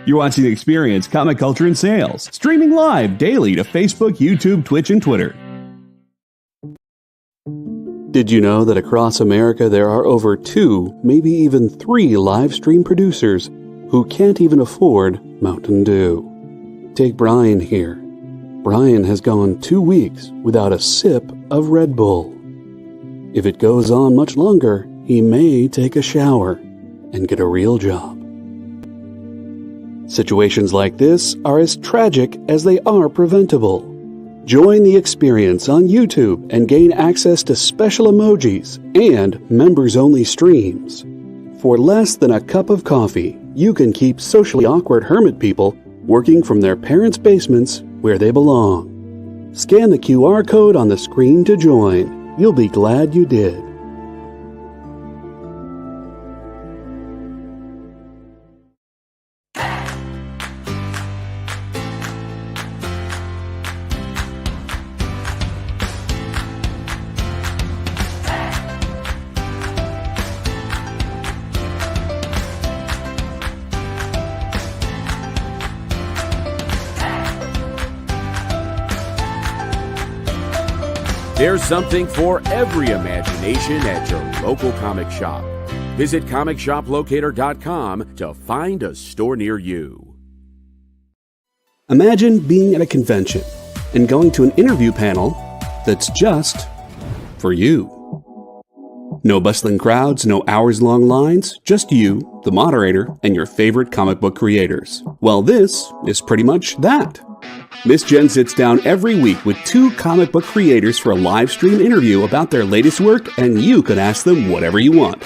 You're watching The Experience, Comic Culture and Sales, streaming live daily to Facebook, YouTube, Twitch, and Twitter. Did you know that across America there are over 2, maybe even 3 live stream producers who can't even afford Mountain Dew? Take Brian here. Brian has gone 2 weeks without a sip of Red Bull. If it goes on much longer, he may take a shower and get a real job. Situations like this are as tragic as they are preventable. Join The Experience on YouTube and gain access to special emojis and members-only streams. For less than a cup of coffee, you can keep socially awkward hermit people working from their parents' basements where they belong. Scan the QR code on the screen to join. You'll be glad you did. There's something for every imagination at your local comic shop. Visit comicshoplocator.com to find a store near you. Imagine being at a convention and going to an interview panel that's just for you. No bustling crowds, no hours-long lines, just you, the moderator, and your favorite comic book creators. Well, this is pretty much that. Miss Jen sits down every week with 2 comic book creators for a live stream interview about their latest work, and you can ask them whatever you want.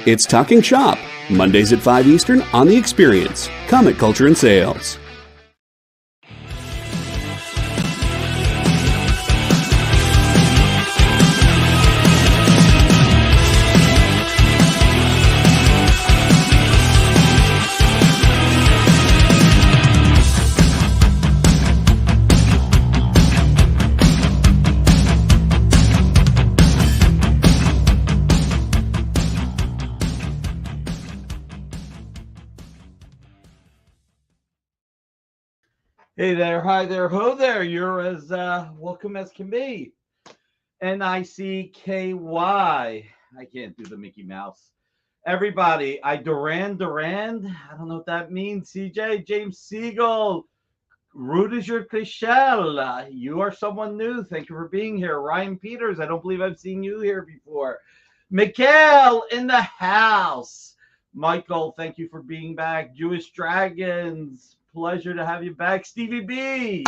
It's Talking Shop, Mondays at 5 Eastern on The Experience, Comic Culture and Sales. Hey there, hi there, ho there. You're as welcome as can be. Nicky. I can't do the Mickey Mouse. Everybody, Durand. I don't know what that means. CJ, James Siegel, Rudiger Krischel. You are someone new. Thank you for being here. Ryan Peters, I don't believe I've seen you here before. Mikhail in the house. Michael, thank you for being back. Jewish Dragons. Pleasure to have you back. Stevie B.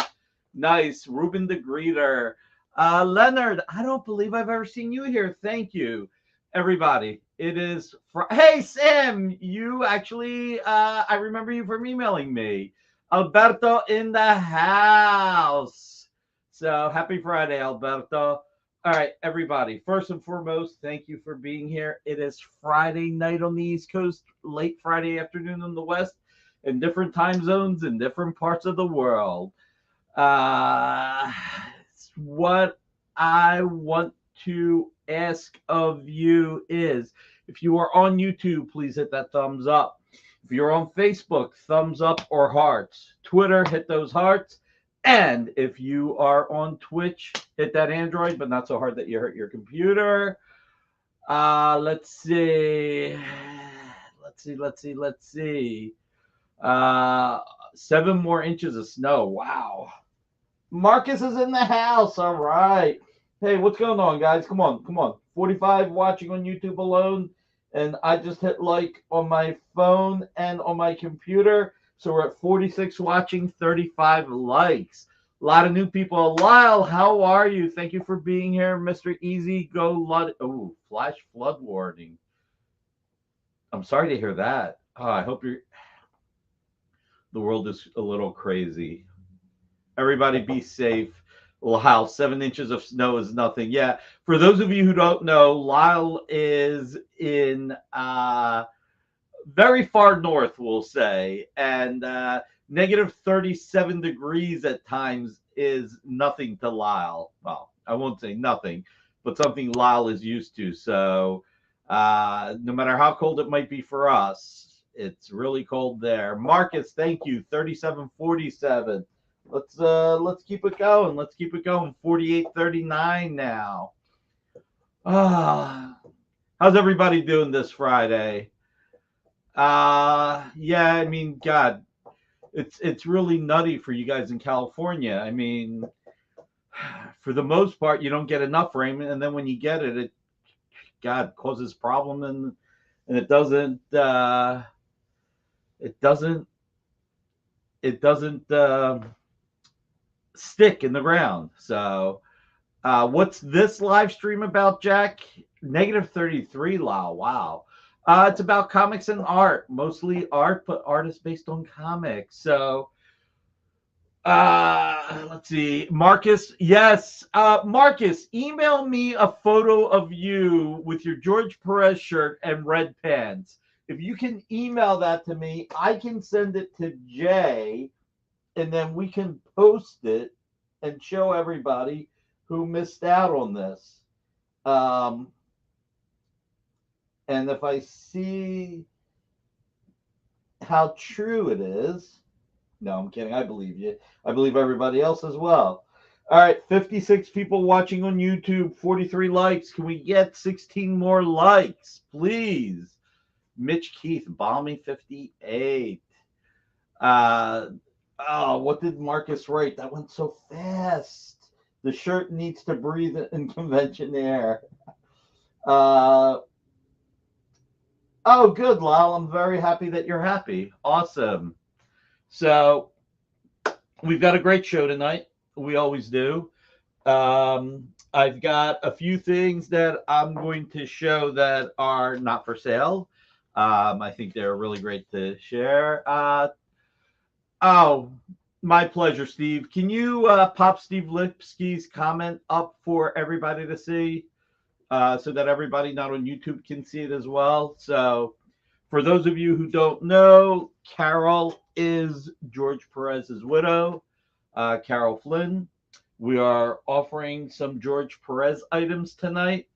Nice. Ruben the Greeter. Leonard, I don't believe I've ever seen you here. Thank you. Everybody, it is... Hey, Sam, you actually... I remember you from emailing me. Alberto in the house. So, happy Friday, Alberto. All right, everybody. First and foremost, thank you for being here. It is Friday night on the East Coast, late Friday afternoon on the West. In different time zones in different parts of the world. What I want to ask of you is, if you are on YouTube, please hit that thumbs up. If you're on Facebook, thumbs up or hearts. Twitter, hit those hearts. And if you are on Twitch, hit that Android, but not so hard that you hurt your computer. Let's see. 7 more inches of snow. Wow. Marcus is in the house. All right. Hey, what's going on, guys? Come on. 45 watching on YouTube alone. And I just hit like on my phone and on my computer. So we're at 46 watching, 35 likes. A lot of new people. Lyle, how are you? Thank you for being here, Mr. Easy Go Lud. Oh, flash flood warning. I'm sorry to hear that. I hope you're... The world is a little crazy. Everybody be safe. Lyle, 7 inches of snow is nothing. Yeah, for those of you who don't know, Lyle is in very far north, we'll say, and negative 37 degrees at times is nothing to Lyle. Well, I won't say nothing, but something Lyle is used to. So no matter how cold it might be for us, It's really cold there. Marcus, thank you. 3747. Let's keep it going. Let's keep it going. 4839 now. How's everybody doing this Friday? Yeah, I mean, God, it's really nutty for you guys in California. I mean, for the most part, you don't get enough rain, and then when you get it, it God causes problem, and it doesn't stick in the ground. So, what's this live stream about, Jack? Negative 33, Lao. Wow. It's about comics and art, mostly art, but art is based on comics. So, let's see. Marcus, yes. Marcus, email me a photo of you with your George Perez shirt and red pants. If you can email that to me, I can send it to Jay, and then we can post it and show everybody who missed out on this. And if I see how true it is, no, I'm kidding. I believe you. I believe everybody else as well. All right, 56 people watching on YouTube, 43 likes. Can we get 16 more likes, please? Mitch Keith, Balmy 58. What did Marcus write? That went so fast. The shirt needs to breathe in convention air. Good, Lyle. I'm very happy that you're happy. Awesome. So we've got a great show tonight. We always do. I've got a few things that I'm going to show that are not for sale. I think they're really great to share. My pleasure, Steve. Can you pop Steve Lipsky's comment up for everybody to see so that everybody not on YouTube can see it as well? So for those of you who don't know, Carol is George Perez's widow, Carol Flynn. We are offering some George Perez items tonight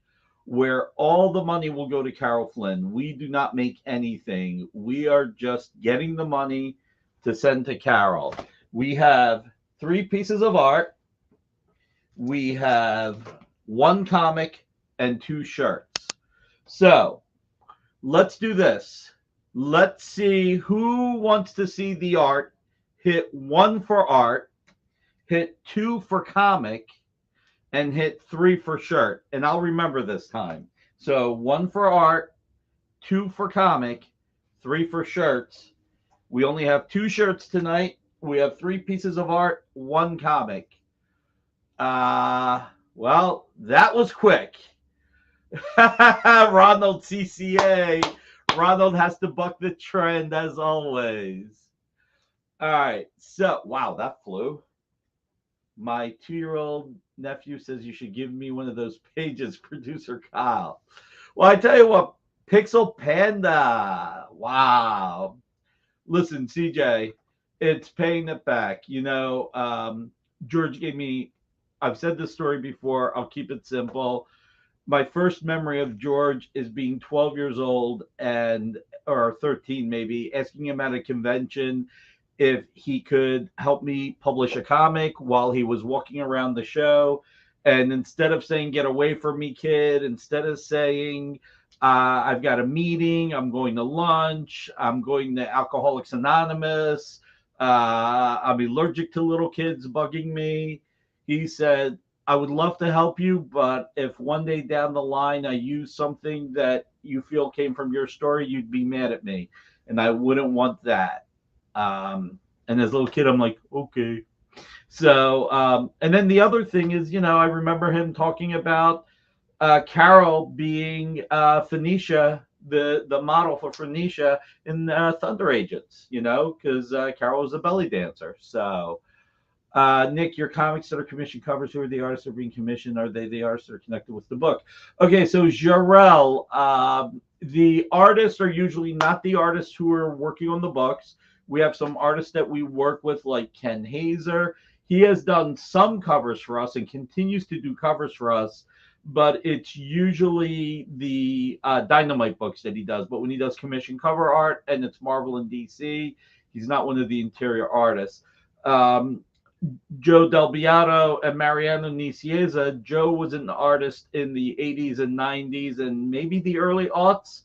where all the money will go to Carol Flynn. We do not make anything. We are just getting the money to send to Carol. We have 3 pieces of art. We have 1 comic and 2 shirts. So let's do this. Let's see who wants to see the art. Hit 1 for art, hit 2 for comic, and hit 3 for shirt. And I'll remember this time. So 1 for art, 2 for comic, 3 for shirts. We only have 2 shirts tonight. We have 3 pieces of art, 1 comic. Well, that was quick. Ronald CCA. Ronald has to buck the trend as always. All right. So, wow, that flew. My 2-year-old nephew says you should give me one of those pages, producer Kyle. Well, I tell you what, Pixel Panda. Wow. Listen, CJ, it's paying it back. You know, George gave me, I've said this story before. I'll keep it simple. My first memory of George is being 12 years old or 13 maybe, asking him at a convention if he could help me publish a comic while he was walking around the show. And instead of saying, get away from me, kid, instead of saying, I've got a meeting, I'm going to lunch, I'm going to Alcoholics Anonymous, I'm allergic to little kids bugging me, he said, I would love to help you, but if one day down the line I use something that you feel came from your story, you'd be mad at me. And I wouldn't want that. And as a little kid, I'm like, okay. So, and then the other thing is, you know, I remember him talking about Carol being Phoenicia, the model for Phoenicia in Thunder Agents, you know, because Carol was a belly dancer. So, Nick, your comics that are commission covers, who are the artists that are being commissioned? Are they the artists that are connected with the book? Okay, so Jarrell, the artists are usually not the artists who are working on the books. We have some artists that we work with, like Ken Hazer. He has done some covers for us and continues to do covers for us. but it's usually the Dynamite books that he does. But when he does commission cover art and it's Marvel and DC, he's not one of the interior artists. Um, Joe Del Beato and Mariano Nicieza. Joe was an artist in the 80s and 90s and maybe the early aughts.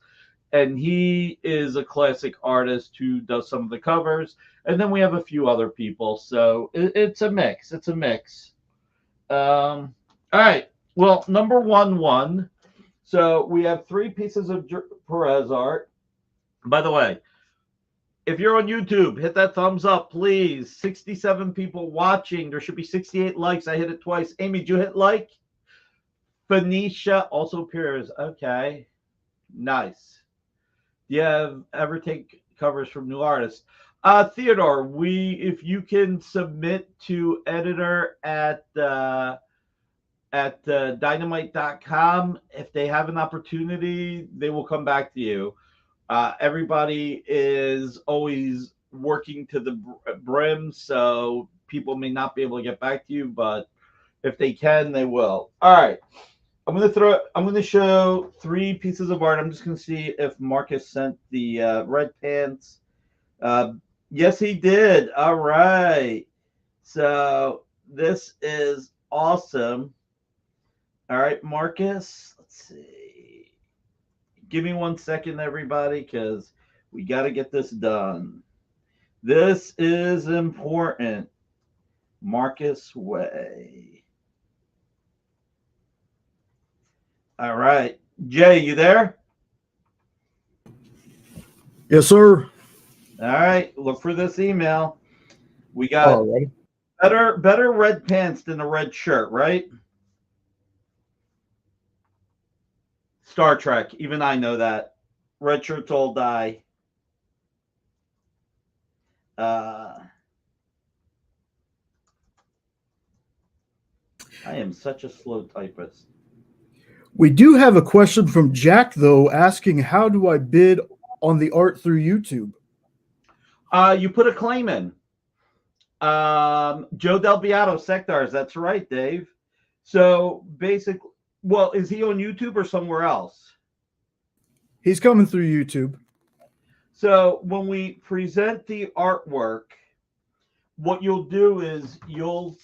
And he is a classic artist who does some of the covers. And then we have a few other people. So it's a mix. It's a mix. All right. Well, number one. So we have three pieces of Perez art. By the way, if you're on YouTube, hit that thumbs up, please. 67 people watching. There should be 68 likes. I hit it twice. Amy, did you hit like? Phoenicia also appears. Okay. Nice. Do you ever take covers from new artists? Theodore, if you can submit to editor at dynamite.com, if they have an opportunity, they will come back to you. Everybody is always working to the brim, so people may not be able to get back to you, but if they can, they will. All right. I'm going to show three pieces of art. I'm just going to see if Marcus sent the red pants. Yes, he did. All right. So this is awesome. All right, Marcus. Let's see. Give me 1 second, everybody, because we got to get this done. This is important. Marcus Way. All right. Jay, you there? Yes, sir. All right. Look for this email. We got better red pants than a red shirt, right? Star Trek. Even I know that. Red shirts all die. I am such a slow typist. We do have a question from Jack, though, asking how do I bid on the art through YouTube? You put a claim in. Joe Del Beato, Sectars. That's right, Dave. So basically, well, is he on YouTube or somewhere else? He's coming through YouTube. So when we present the artwork, what you'll do is you'll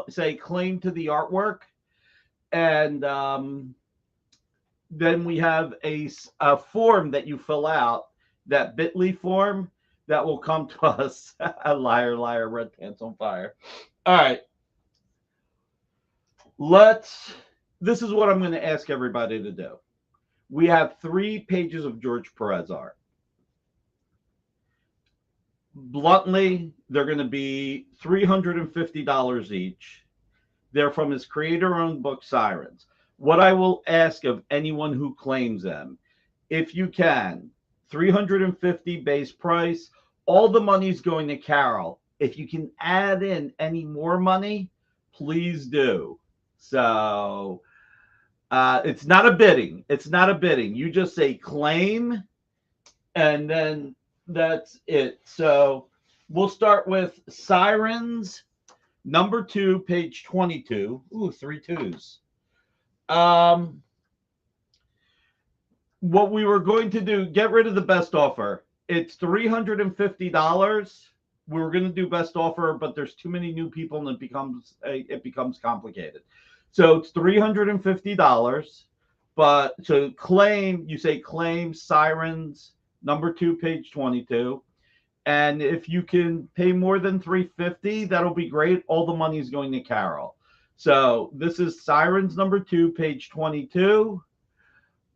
say claim to the artwork, and then we have a form that you fill out, that bit.ly form that will come to us. Liar, red pants on fire. All right. This is what I'm going to ask everybody to do. We have 3 pages of George Perez art. Bluntly, they're going to be $350 each. They're from his creator-owned book, Sirens. What I will ask of anyone who claims them, if you can, $350 base price, all the money's going to Carol. If you can add in any more money, please do. So it's not a bidding. It's not a bidding. You just say claim, and then that's it. So we'll start with Sirens, number 2, page 22. Ooh, 3 2s. What we were going to do, get rid of the best offer. It's $350. We were going to do best offer, but there's too many new people and it becomes complicated. So it's $350. But so claim, you say claim Sirens, number 2, page 22. And if you can pay more than $350, that'll be great. All the money is going to Carol. So this is Sirens, number 2, page 22.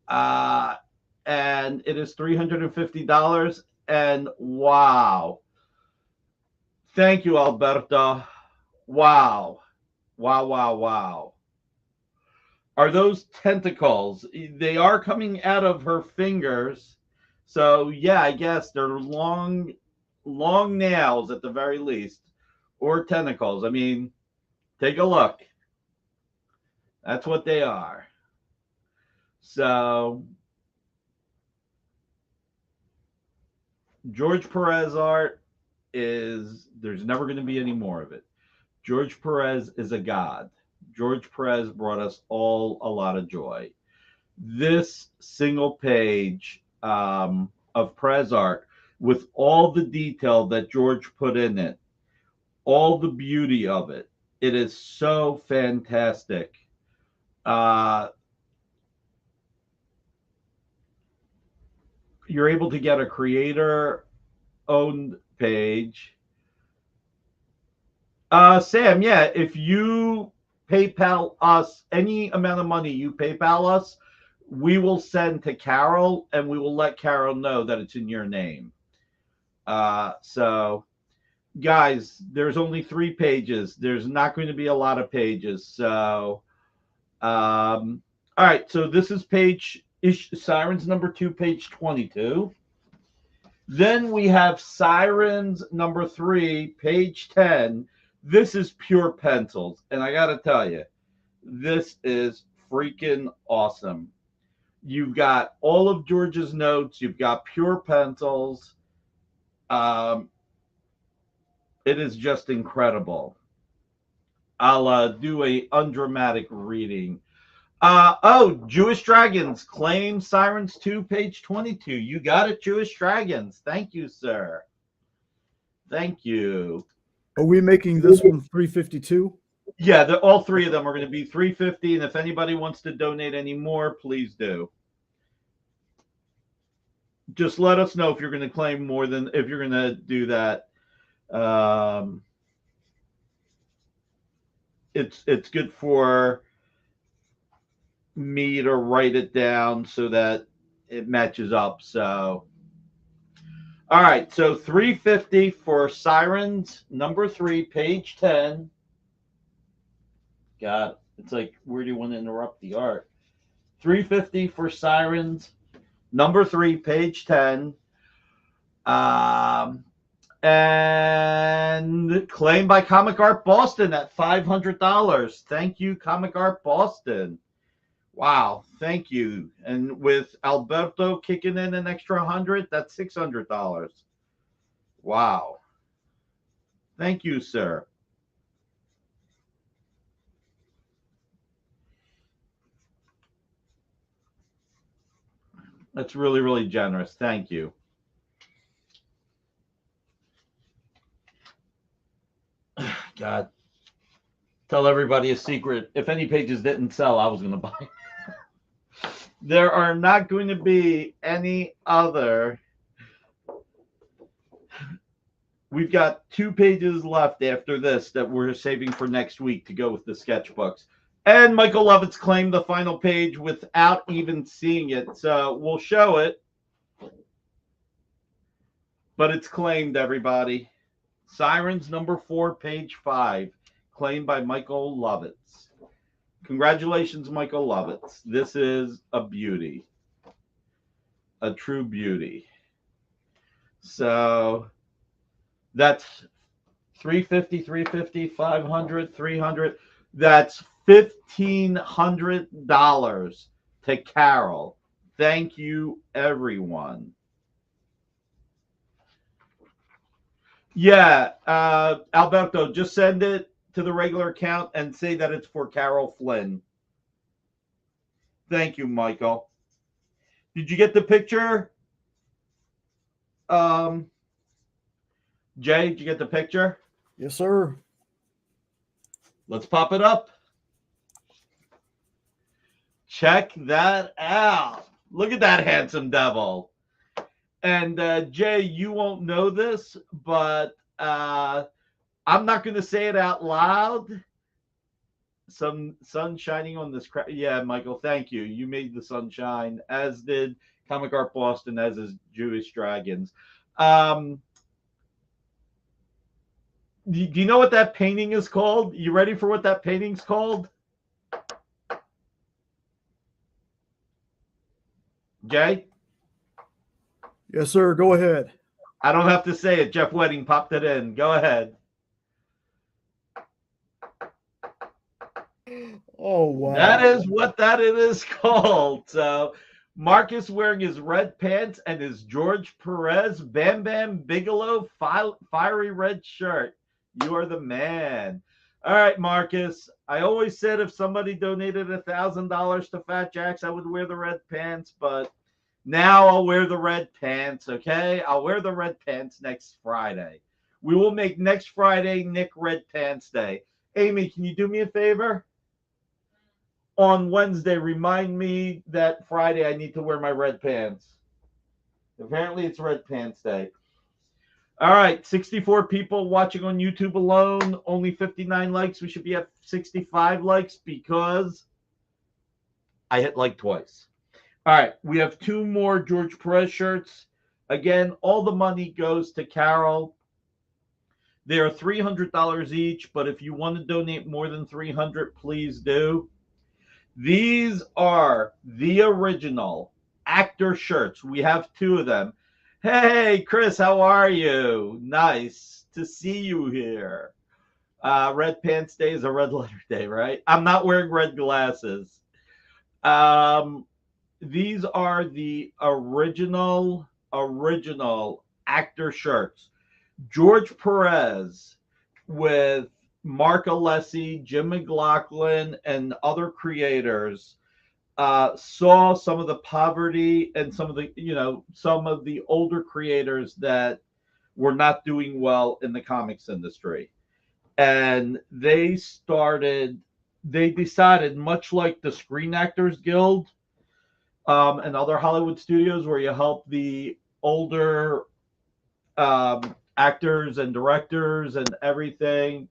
And it is $350. And wow. Thank you, Alberto. Wow. Wow. Are those tentacles? They are coming out of her fingers. So yeah, I guess they're long nails at the very least, or tentacles. I mean, take a look. That's what they are. So George Perez art there's never going to be any more of it. George Perez is a god. George Perez brought us all a lot of joy. This single page of Perez art with all the detail that George put in it, all the beauty of it. It is so fantastic. Uh, you're able to get a creator owned page. Sam, yeah, if you PayPal us any amount of money you PayPal us, we will send to Carol and we will let Carol know that it's in your name. So guys, there's only 3 pages. There's not going to be a lot of pages. So all right, so this is Sirens number 2, page 22. Then we have Sirens number 3, page 10. This is pure pencils. And I got to tell you, this is freaking awesome. You've got all of George's notes. You've got pure pencils. It is just incredible. I'll do a undramatic reading. Jewish Dragons, claim Sirens 2, page 22. You got it, Jewish Dragons. Thank you, sir. Thank you. Are we making this one 352? Yeah, all 3 of them are going to be 350, and if anybody wants to donate any more, please do. Just let us know if you're going to claim more than if you're going to do that. It's good for me to write it down so that it matches up. So, all right, so 350 for Sirens number 3, page 10. God, it's like, where do you want to interrupt the art? 350 for Sirens number 3, page 10. And claimed by Comic Art Boston at $500. Thank you, Comic Art Boston. Wow, thank you. And with Alberto kicking in an extra 100, that's $600. Wow. Thank you, sir. That's really, really generous. Thank you. God. Tell everybody a secret. If any pages didn't sell, I was going to buy. There are not going to be any other. We've got 2 pages left after this that we're saving for next week to go with the sketchbooks. And Michael Lovitz claimed the final page without even seeing it. So we'll show it. But it's claimed, everybody. Sirens number 4, page 5. Claimed by Michael Lovitz. Congratulations, Michael Lovitz. This is a beauty. A true beauty. So that's 350, 350, 500, 300. That's $1,500 to Carol. Thank you, everyone. Yeah, Alberto, just send it to the regular account and say that it's for Carol Flynn. Thank you, Michael. Did you get the picture? Jay, did you get the picture? Yes, sir. Let's pop it up. Check that out. Look at that handsome devil. And Jay, you won't know this, but I'm not going to say it out loud. Some sun shining on this. Yeah, Michael, thank you. You made the sunshine, as did Comic Art Boston, as is Jewish Dragons. Do you know what that painting is called? You ready for what that painting's called? Jay? Yes, sir. Go ahead. I don't have to say it. Jeff Wedding popped it in. Go ahead. Oh, wow. That is what it is called. So Marcus wearing his red pants and his George Perez Bam Bam Bigelow fiery red shirt. You are the man. All right, Marcus. I always said if somebody donated $1,000 to Fat Jacks, I would wear the red pants, but now I'll wear the red pants, okay? I'll wear the red pants next Friday. We will make next Friday Nick Red Pants Day. Amy, can you do me a favor? On Wednesday, remind me that Friday I need to wear my red pants. Apparently it's Red Pants Day. All right, 64 people watching on YouTube alone, only 59 likes. We should be at 65 likes because I hit like twice. All right, we have 2 more George Perez shirts. Again, all the money goes to Carol. They are $300 each, but if you want to donate more than $300, please do. These are the original actor shirts. We have 2 of them. Hey, Chris, how are you? Nice to see you here. Red Pants Day is a red letter day, right? I'm not wearing red glasses. These are the original actor shirts. George Perez with Mark Alessi, Jim McLaughlin, and other creators saw some of the poverty and some of the older creators that were not doing well in the comics industry. And they decided, much like the Screen Actors Guild and other Hollywood studios where you help the older actors and directors and everything,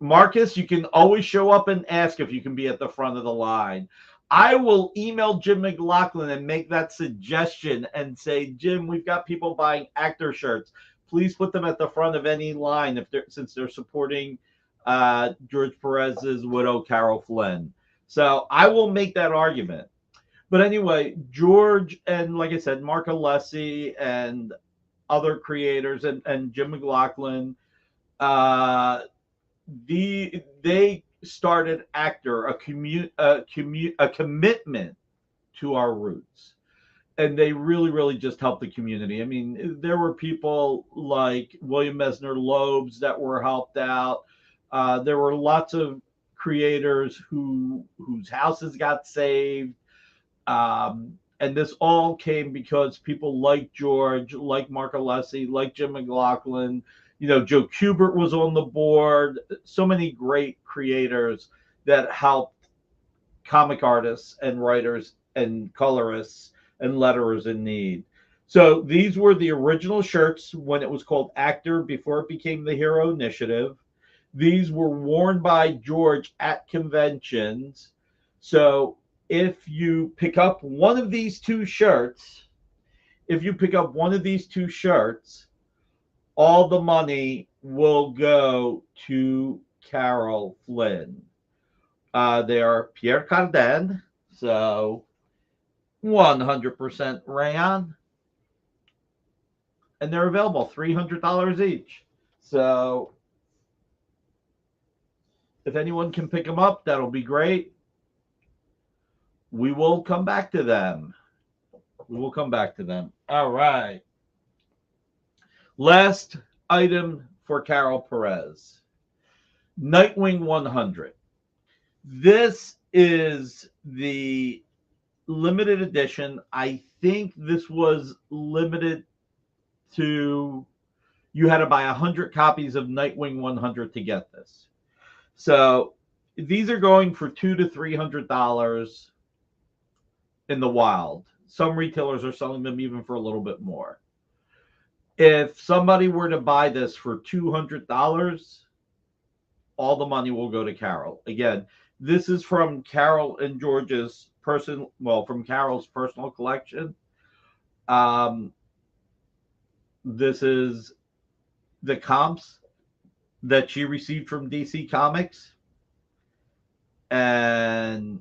Marcus, you can always show up and ask if you can be at the front of the line. I will email Jim McLaughlin and make that suggestion and say, Jim, we've got people buying actor shirts. Please put them at the front of any line since they're supporting George Perez's widow, Carol Flynn. So I will make that argument. But anyway, George and, like I said, Mark Alessi and other creators and Jim McLaughlin, they started Actor, a commitment to our roots, and they really just helped the community. I mean, there were people like William Mesner Loebs that were helped out. There were lots of creators whose houses got saved, and this all came because people like George, like Mark Alessi, like Jim McLaughlin. Joe Kubert was on the board. So many great creators that helped comic artists and writers and colorists and letterers in need. So these were the original shirts when it was called Actor, before it became the Hero Initiative. These were worn by George at conventions. So if you pick up one of these 2 shirts, all the money will go to Carol Flynn. They are Pierre Cardin, so 100% rayon. And they're available, $300 each. So if anyone can pick them up, that'll be great. We will come back to them. All right. Last item for Carol Perez. Nightwing 100. This is the limited edition. I think this was limited to, you had to buy 100 copies of Nightwing 100 to get this. So these are going for $200 to $300 in the wild. Some retailers are selling them even for a little bit more. If somebody were to buy this for $200, all the money will go to Carol. Again, this is from Carol and George's from Carol's personal collection. This is the comps that she received from DC Comics. And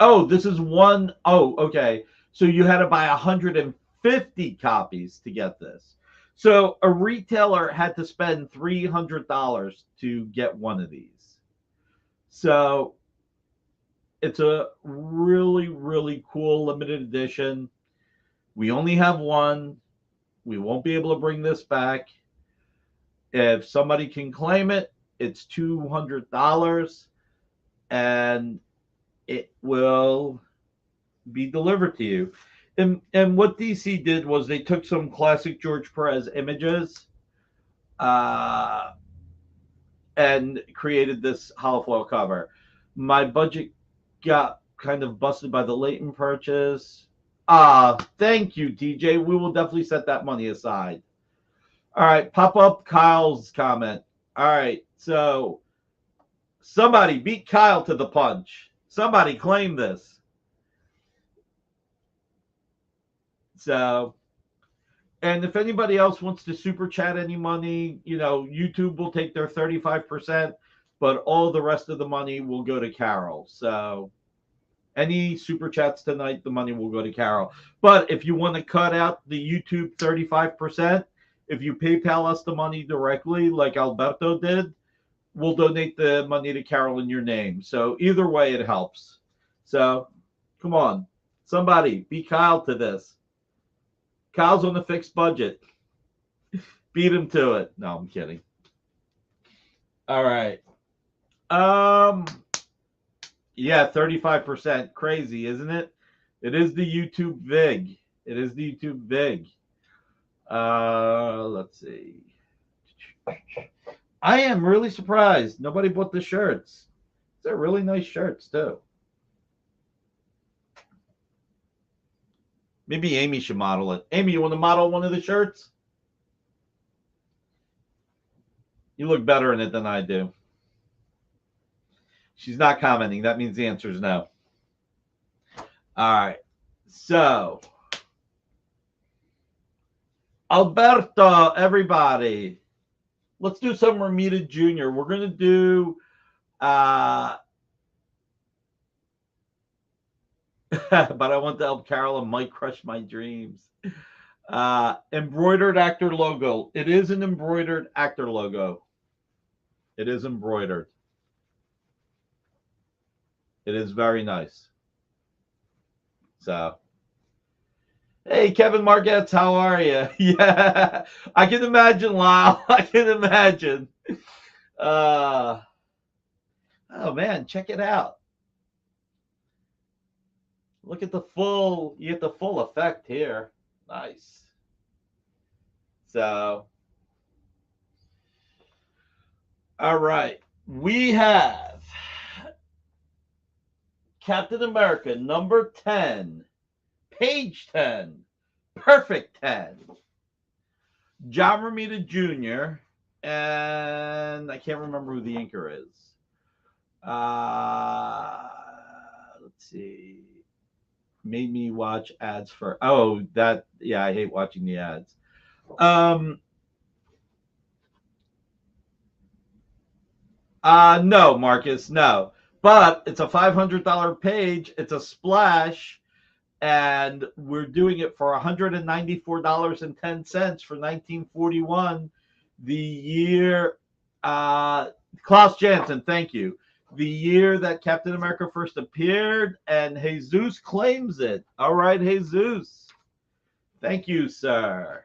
this is one. Okay. So you had to buy 150 copies to get this. So a retailer had to spend $300 to get one of these. So it's a really cool limited edition. We only have one. We won't be able to bring this back. If somebody can claim it, It's $200, and it will be delivered to you. And what DC did was they took some classic George Perez images and created this holofoil cover. My budget got kind of busted by the latent purchase. Thank you, TJ. We will definitely set that money aside. All right, pop up Kyle's comment. All right, so somebody beat Kyle to the punch. Somebody claim this. So, and if anybody else wants to super chat any money, YouTube will take their 35%, but all the rest of the money will go to Carol. So, any super chats tonight, the money will go to Carol. But if you want to cut out the YouTube 35%, if you PayPal us the money directly, like Alberto did, we'll donate the money to Carol in your name. So either way, it helps. So come on, somebody beat Kyle to this. Kyle's on a fixed budget. Beat him to it. No, I'm kidding. All right. Yeah, 35%. Crazy, isn't it? It is the YouTube VIG. It is the YouTube VIG. Let's see. I am really surprised nobody bought the shirts. They're really nice shirts too. Maybe Amy should model it. Amy, you want to model one of the shirts? You look better in it than I do. She's not commenting. That means the answer is no. All right. So, Alberto, everybody. Let's do some Ramita Jr. We're going to do but I want to help Carol and Mike crush my dreams. Embroidered actor logo. It is an embroidered actor logo. It is embroidered. It is very nice. So, hey, Kevin Margetts, how are you? Yeah, I can imagine, Lyle. I can imagine. Oh, man, check it out. Look at the full, you get the full effect here. Nice. So, all right. We have Captain America, number 10, page 10, perfect 10. John Romita Jr., and I can't remember who the inker is. Let's see. Made me watch ads for, I hate watching the ads. No, Marcus, no. But it's a $500 page. It's a splash, and we're doing it for $194.10 for 1941. The year, Klaus Janson, thank you. The year that Captain America first appeared, and Jesus claims it. All right, Jesus. Thank you, sir.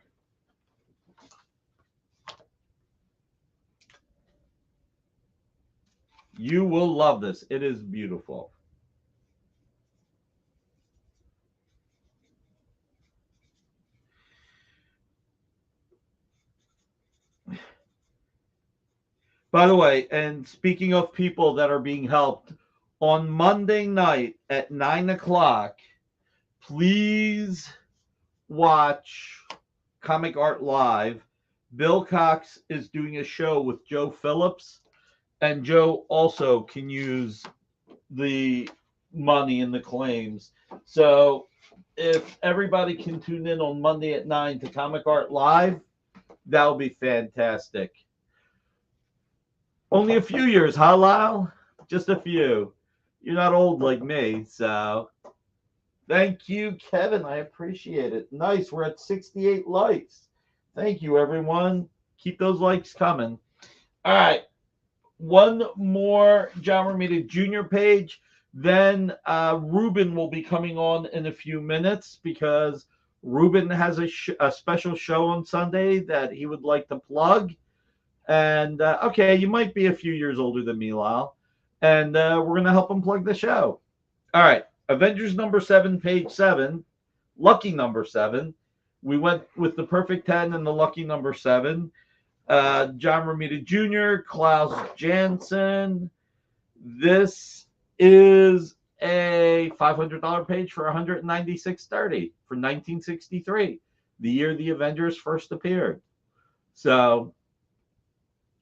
You will love this. It is beautiful. By the way, and speaking of people that are being helped, on Monday night at 9 o'clock, please watch Comic Art Live. Bill Cox is doing a show with Joe Phillips, and Joe also can use the money in the claims. So if everybody can tune in on Monday at 9 to Comic Art Live, that'll be fantastic. Only a few years, huh, Lyle? Just a few. You're not old like me, so thank you, Kevin. I appreciate it. Nice. We're at 68 likes. Thank you, everyone. Keep those likes coming. All right. One more John Romita Jr. page. Then Ruben will be coming on in a few minutes because Ruben has a special show on Sunday that he would like to plug. And okay, you might be a few years older than me, Lyle. And we're going to help him plug the show. All right. Avengers number 7, page 7. Lucky number 7. We went with the perfect 10 and the lucky number 7. John Romita Jr., Klaus Janson. This is a $500 page for $196.30 for 1963, the year the Avengers first appeared. So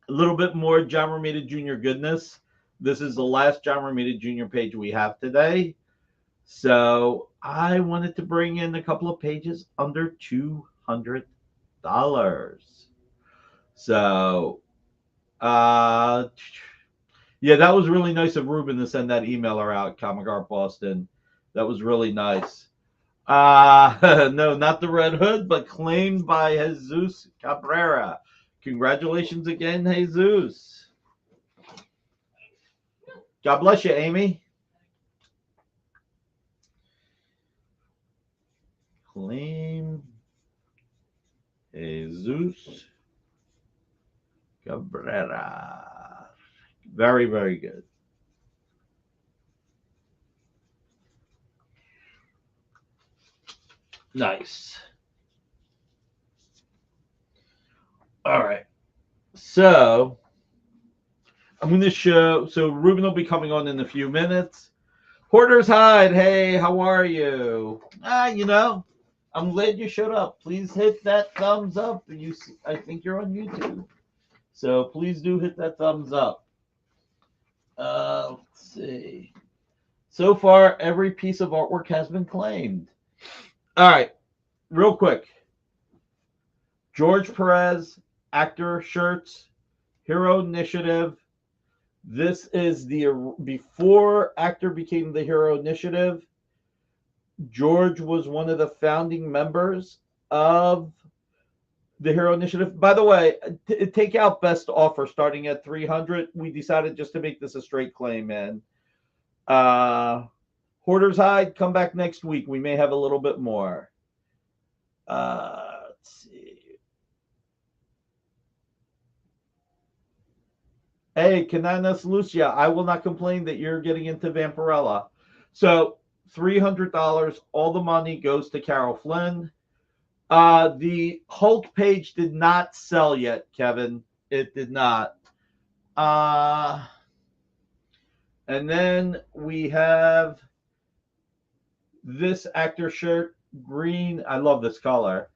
a little bit more John Romita Jr. goodness. This is the last John Romita Jr. page we have today. So I wanted to bring in a couple of pages under $200. So, yeah, that was really nice of Ruben to send that emailer out, Comic Art Boston. That was really nice. No, not the Red Hood, but claimed by Jesus Cabrera. Congratulations again, Jesus. God bless you, Amy. Claim Jesus Cabrera. Very, very good. Nice. All right. So I'm going to show. So Ruben will be coming on in a few minutes. Hoarder's Hide. Hey, how are you? I'm glad you showed up. Please hit that thumbs up. I think you're on YouTube. So please do hit that thumbs up. Let's see. So far, every piece of artwork has been claimed. All right. Real quick. George Perez, actor shirts, Hero Initiative. This is before actor became the Hero Initiative. George was one of the founding members of the Hero Initiative. By the way, take out best offer starting at $300. We decided just to make this a straight claim, man. Hoarder's Hide, come back next week. We may have a little bit more. Let's see. Hey, Cananas Lucia, I will not complain that you're getting into Vampirella. So $300, all the money goes to Carol Flynn. The Hulk page did not sell yet, Kevin. It did not. And then we have this actor shirt, green. I love this color.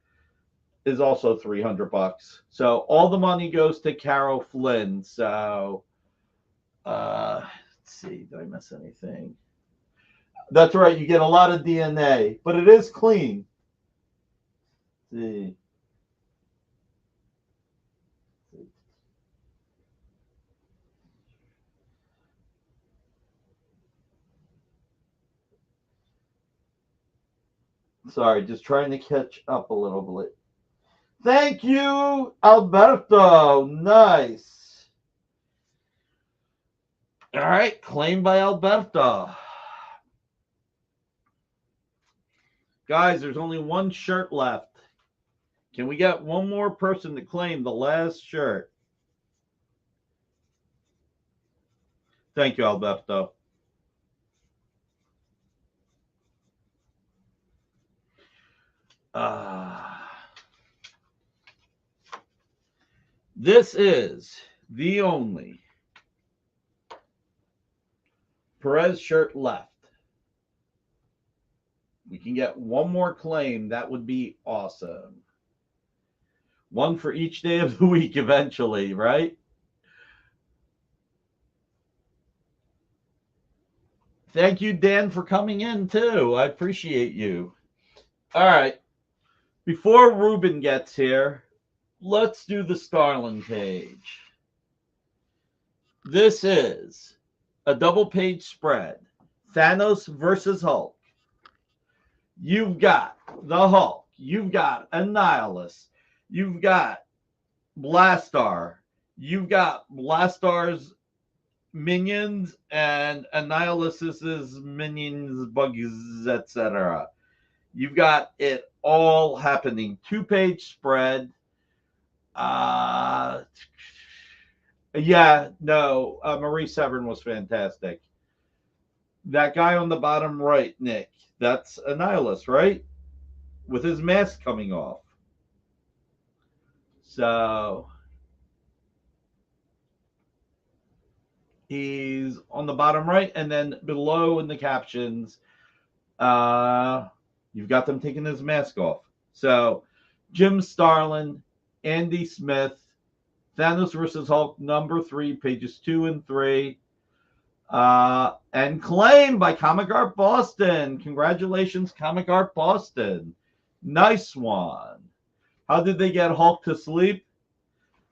Is also $300. So all the money goes to Carol Flynn. So let's see, did I miss anything? That's right, you get a lot of DNA, but it is clean. Let's see. Sorry, just trying to catch up a little bit. Thank you, Alberto. Nice. All right, claimed by Alberto. Guys, there's only one shirt left. Can we get one more person to claim the last shirt? Thank you, Alberto. This is the only Perez shirt left. We can get one more claim. That would be awesome. One for each day of the week eventually, right? Thank you, Dan, for coming in too. I appreciate you. All right. Before Ruben gets here, let's do the Starlin page. This is a double page spread. Thanos versus Hulk. You've got the Hulk. You've got Annihilus. You've got Blastar. You've got Blastar's minions and Annihilus's minions, bugs, etc. You've got it all happening. 2-page spread. Yeah, no, Marie Severin was fantastic. That guy on the bottom right, Nick, that's a nihilist, right? With his mask coming off. So he's on the bottom right, and then below in the captions, uh, you've got them taking his mask off. So Jim Starlin, Andy Smith, Thanos versus Hulk #3, pages 2 and 3. And claimed by Comic Art Boston. Congratulations, Comic Art Boston. Nice one. How did they get Hulk to sleep?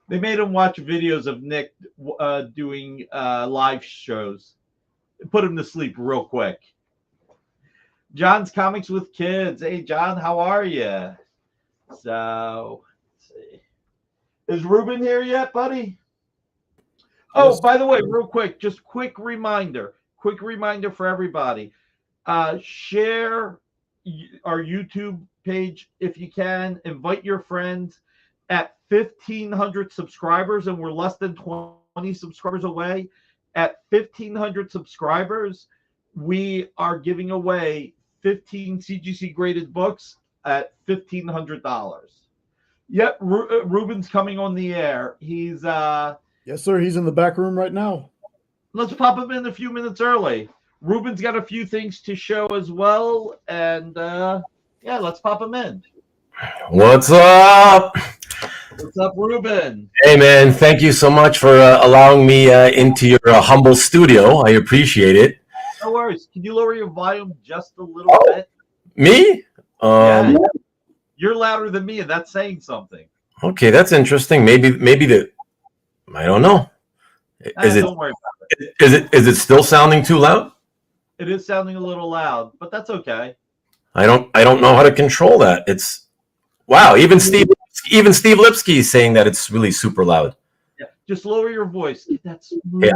They made him watch videos of Nick doing live shows. Put him to sleep real quick. John's Comics with Kids. Hey, John, how are you? So, let's see. Is Ruben here yet, buddy? Oh, by the way, real quick, just quick reminder for everybody. Share our YouTube page if you can. Invite your friends. At 1,500 subscribers, and we're less than 20 subscribers away. At 1,500 subscribers, we are giving away 15 CGC graded books at $1,500. Yep, Ruben's coming on the air. He's Yes, sir. He's in the back room right now. Let's pop him in a few minutes early. Ruben's got a few things to show as well, and yeah, let's pop him in. What's up? What's up, Ruben? Hey, man. Thank you so much for allowing me into your humble studio. I appreciate it. No worries. Can you lower your volume just a little bit? Me? Yeah. You're louder than me, and that's saying something. Okay, that's interesting. Maybe I don't know. Don't worry about it. Is it still sounding too loud? It is sounding a little loud, but that's okay. I don't know how to control that. It's wow. Even Steve Lipsky is saying that it's really super loud. Yeah, just lower your voice. That's yeah,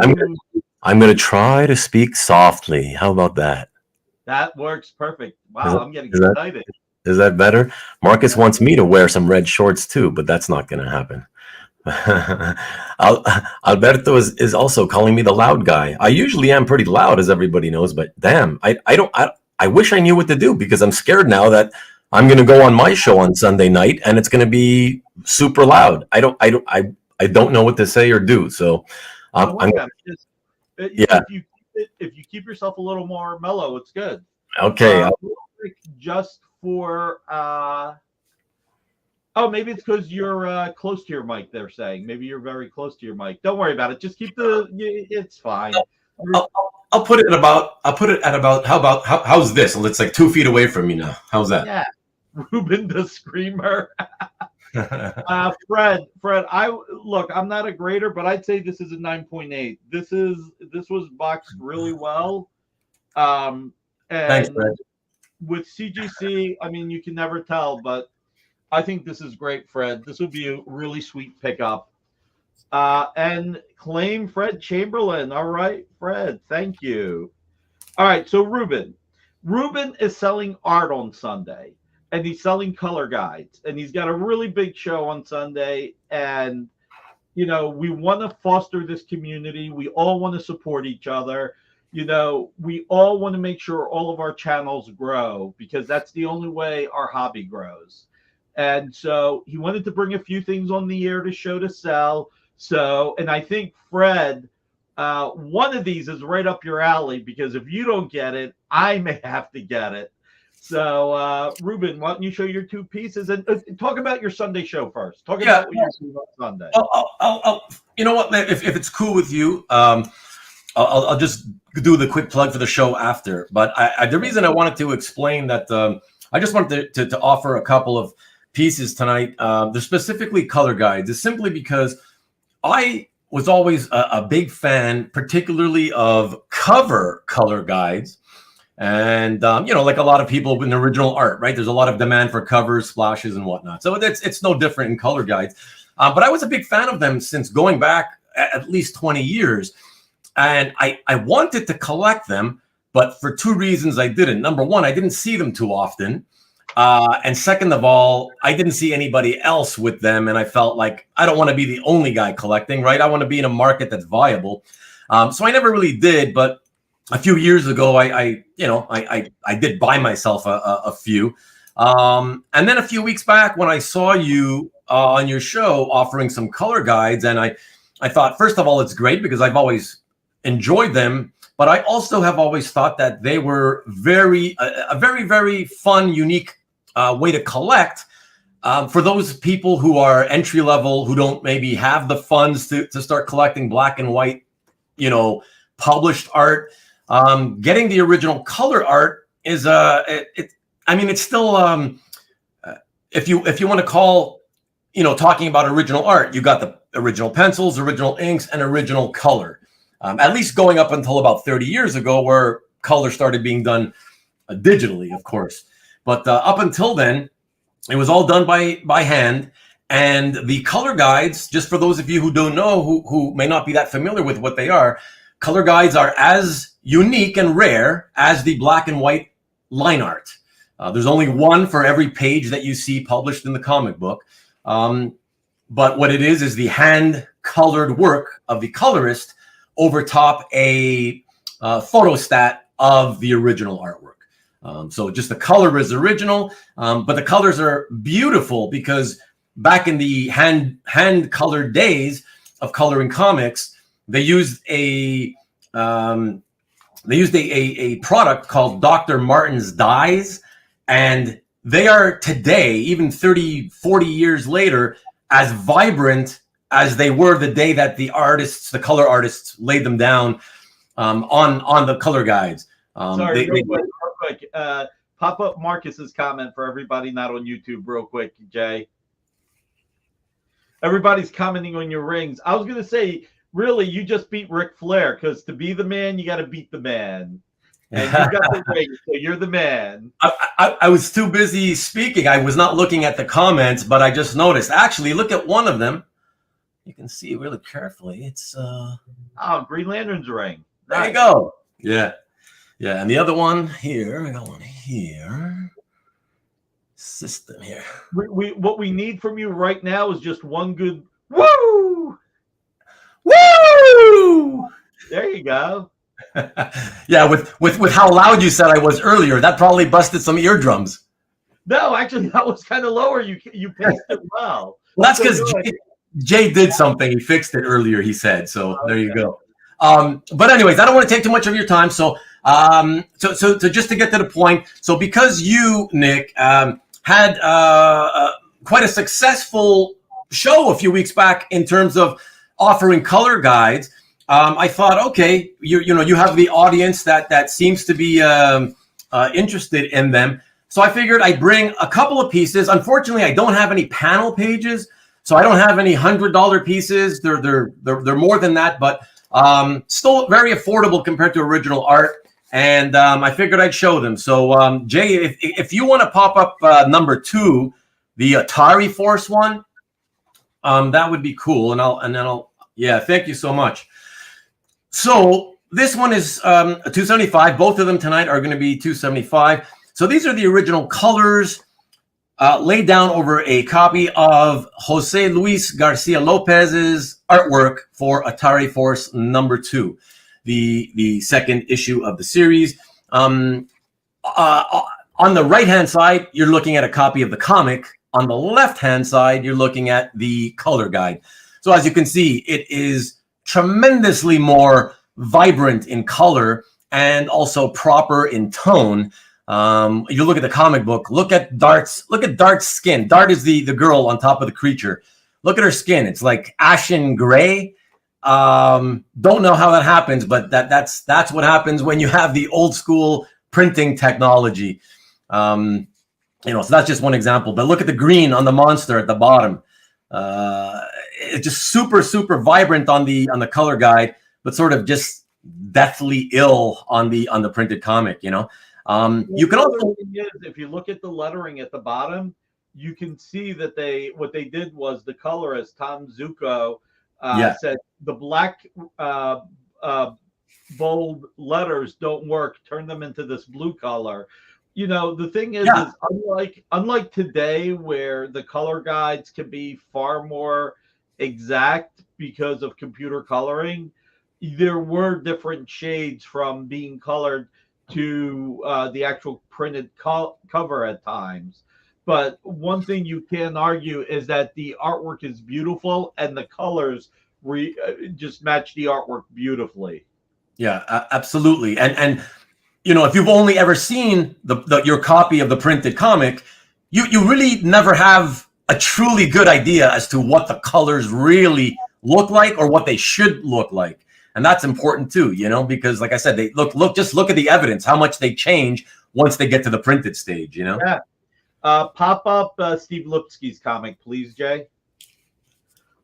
I'm gonna try to speak softly. How about that? That works perfect. Wow, I'm getting excited. Is that better? Marcus wants me to wear some red shorts too, but that's not gonna happen. Alberto is also calling me the loud guy. I usually am pretty loud, as everybody knows, but damn, I wish I knew what to do, because I'm scared now that I'm going to go on my show on Sunday night and it's going to be super loud. I don't know what to say or do. So yeah, if you keep yourself a little more mellow, it's good. Okay. Just for oh, maybe it's because you're close to your mic. They're saying maybe you're very close to your mic. Don't worry about it. Just keep it's fine. I'll put it at about how's this? It's like 2 feet away from me now. How's that? Yeah. Ruben the Screamer. Fred, I'm not a grader, but I'd say this is a 9.8. This was boxed really well. And thanks, Fred. With CGC, I mean, you can never tell, but I think this is great, Fred. This would be a really sweet pickup. And claim Fred Chamberlain. All right, Fred, thank you. All right, so Ruben is selling art on Sunday, and he's selling color guides, and he's got a really big show on Sunday. And, you know, we want to foster this community. We all want to support each other. You know, we all want to make sure all of our channels grow, because that's the only way our hobby grows. And so he wanted to bring a few things on the air to show to sell. So, and I think Fred, one of these is right up your alley, because if you don't get it, I may have to get it. So, Ruben, why don't you show your 2 pieces and talk about your Sunday show first? Talk about what you're doing on Sunday. I'll you know what? If it's cool with you, I'll just do the quick plug for the show after. But the reason I wanted to explain that I just wanted to offer a couple of pieces tonight. They're specifically color guides. It's simply because I was always a big fan, particularly of cover color guides. And, you know, like a lot of people in original art, right? There's a lot of demand for covers, splashes, and whatnot. So it's no different in color guides. But I was a big fan of them since going back at least 20 years. And I wanted to collect them, but for 2 reasons I didn't. Number one, I didn't see them too often. And second of all, I didn't see anybody else with them, and I felt like I don't want to be the only guy collecting, right? I want to be in a market that's viable. So I never really did, but a few years ago, I did buy myself a few. And then a few weeks back, when I saw you on your show offering some color guides, and I thought, first of all, it's great because I've always enjoyed them, but I also have always thought that they were a very, very fun, unique way to collect for those people who are entry level, who don't maybe have the funds to start collecting black and white, published art. Getting the original color art is it's still if you want to call talking about original art, you got the original pencils, original inks, and original color. At least going up until about 30 years ago, where color started being done digitally, of course. But up until then, it was all done by hand. And the color guides, just for those of you who don't know, who may not be that familiar with what they are, color guides are as unique and rare as the black and white line art. There's only one for every page that you see published in the comic book. But what it is the hand-colored work of the colorist over top a photostat of the original artwork. So just the color is original, but the colors are beautiful because back in the hand-colored days of coloring comics, they used a product called Dr. Martin's dyes, and they are today, even 30, 40 years later, as vibrant as they were the day that the color artists laid them down on the color guides. Sorry, real quick. Pop up Marcus's comment for everybody not on YouTube real quick, Jay. Everybody's commenting on your rings. I was going to say, really, you just beat Ric Flair, because to be the man, you got to beat the man. And you got the ring, so you're the man. I was too busy speaking. I was not looking at the comments, but I just noticed. Actually, look at one of them. You can see really carefully. It's Green Lantern's ring. There you go. Yeah. Yeah. And the other one here, I got one here. System here. What we need from you right now is just one good woo! Woo! There you go. Yeah, with how loud you said I was earlier, that probably busted some eardrums. No, actually, that was kind of lower. You paced it well. Well, that's because Jay did something. He fixed it earlier, he said. So There you go. But anyways, I don't want to take too much of your time. So just to get to the point. So because you, Nick, had quite a successful show a few weeks back in terms of offering color guides, I thought, okay, you have the audience that seems to be interested in them. So I figured I'd bring a couple of pieces. Unfortunately, I don't have any panel pages, so I don't have any $100 pieces. They're more than that, but still very affordable compared to original art. And I figured I'd show them. So Jay, if you want to pop up number 2, the Atari Force one, that would be cool. Yeah, thank you so much. So this one is $275. Both of them tonight are going to be $275. So these are the original colors laid down over a copy of Jose Luis Garcia Lopez's artwork for Atari Force number 2, the second issue of the series. On the right-hand side, you're looking at a copy of the comic. On the left-hand side, you're looking at the color guide. So as you can see, it is tremendously more vibrant in color and also proper in tone. You look at the comic book, look at Dart's skin. Dart is the girl on top of the creature. Look at her skin. It's like ashen gray. Don't know how that happens, but that's what happens when you have the old school printing technology. So that's just one example, but look at the green on the monster at the bottom. It's just super, super vibrant on the color guide, but sort of just deathly ill on the printed comic, You can also, if you look at the lettering at the bottom, you can see that what they did was the colorist Tom Zucco said the black bold letters don't work. Turn them into this blue color. you know, the thing is unlike today where the color guides can be far more exact because of computer coloring, there were different shades from being colored to the actual printed cover at times. But one thing you can argue is that the artwork is beautiful and the colors just match the artwork beautifully. Yeah, absolutely. And you know, if you've only ever seen your copy of the printed comic, you really never have a truly good idea as to what the colors really look like or what they should look like. And that's important too, you know, because like I said, they just look at the evidence, how much they change once they get to the printed stage, you know? Yeah. Pop up Steve Lipsky's comic, please, Jay.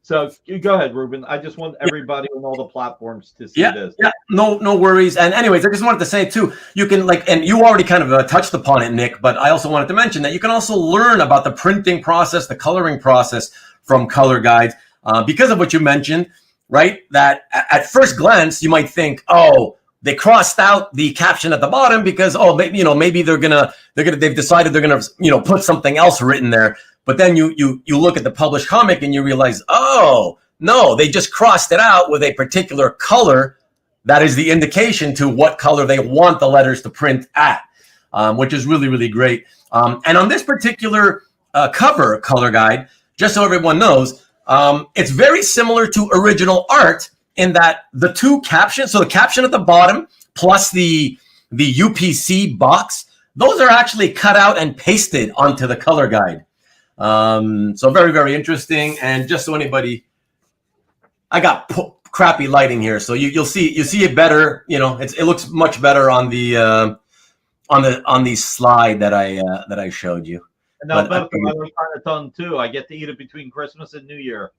So go ahead, Ruben. I just want everybody on all the platforms to see this. Yeah, no worries. And anyways, I just wanted to say too, you can and you already kind of touched upon it, Nick, but I also wanted to mention that you can also learn about the printing process, the coloring process from color guides because of what you mentioned, right? That at first glance, you might think, oh, they crossed out the caption at the bottom because, maybe they've decided they're gonna, put something else written there. But then you look at the published comic and you realize, oh, no, they just crossed it out with a particular color that is the indication to what color they want the letters to print at, which is really, really great. And on this particular cover color guide, just so everyone knows, it's very similar to original art in that the two captions, so the caption at the bottom plus the UPC box, those are actually cut out and pasted onto the color guide. So very, very interesting. And just so anybody, I got crappy lighting here, so you see it better. You know, it looks much better on the slide that I showed you. And now both of them are Chinatown too. I get to eat it between Christmas and New Year.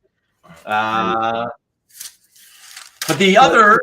But the other,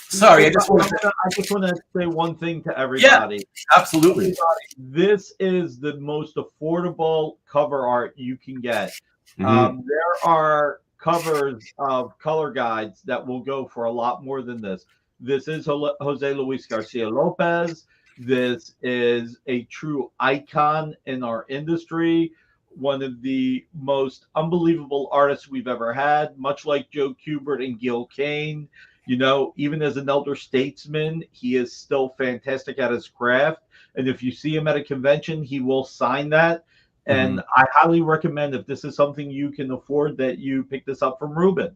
sorry, I just want to say one thing to everybody. Yeah, absolutely. This is the most affordable cover art you can get. There are covers of color guides that will go for a lot more than this. This is Jose Luis Garcia Lopez. This is a true icon in our industry. One of the most unbelievable artists we've ever had, much like Joe Kubert and Gil Kane. You know, even as an elder statesman, he is still fantastic at his craft. And if you see him at a convention, he will sign that. And I highly recommend, if this is something you can afford, that you pick this up from Ruben.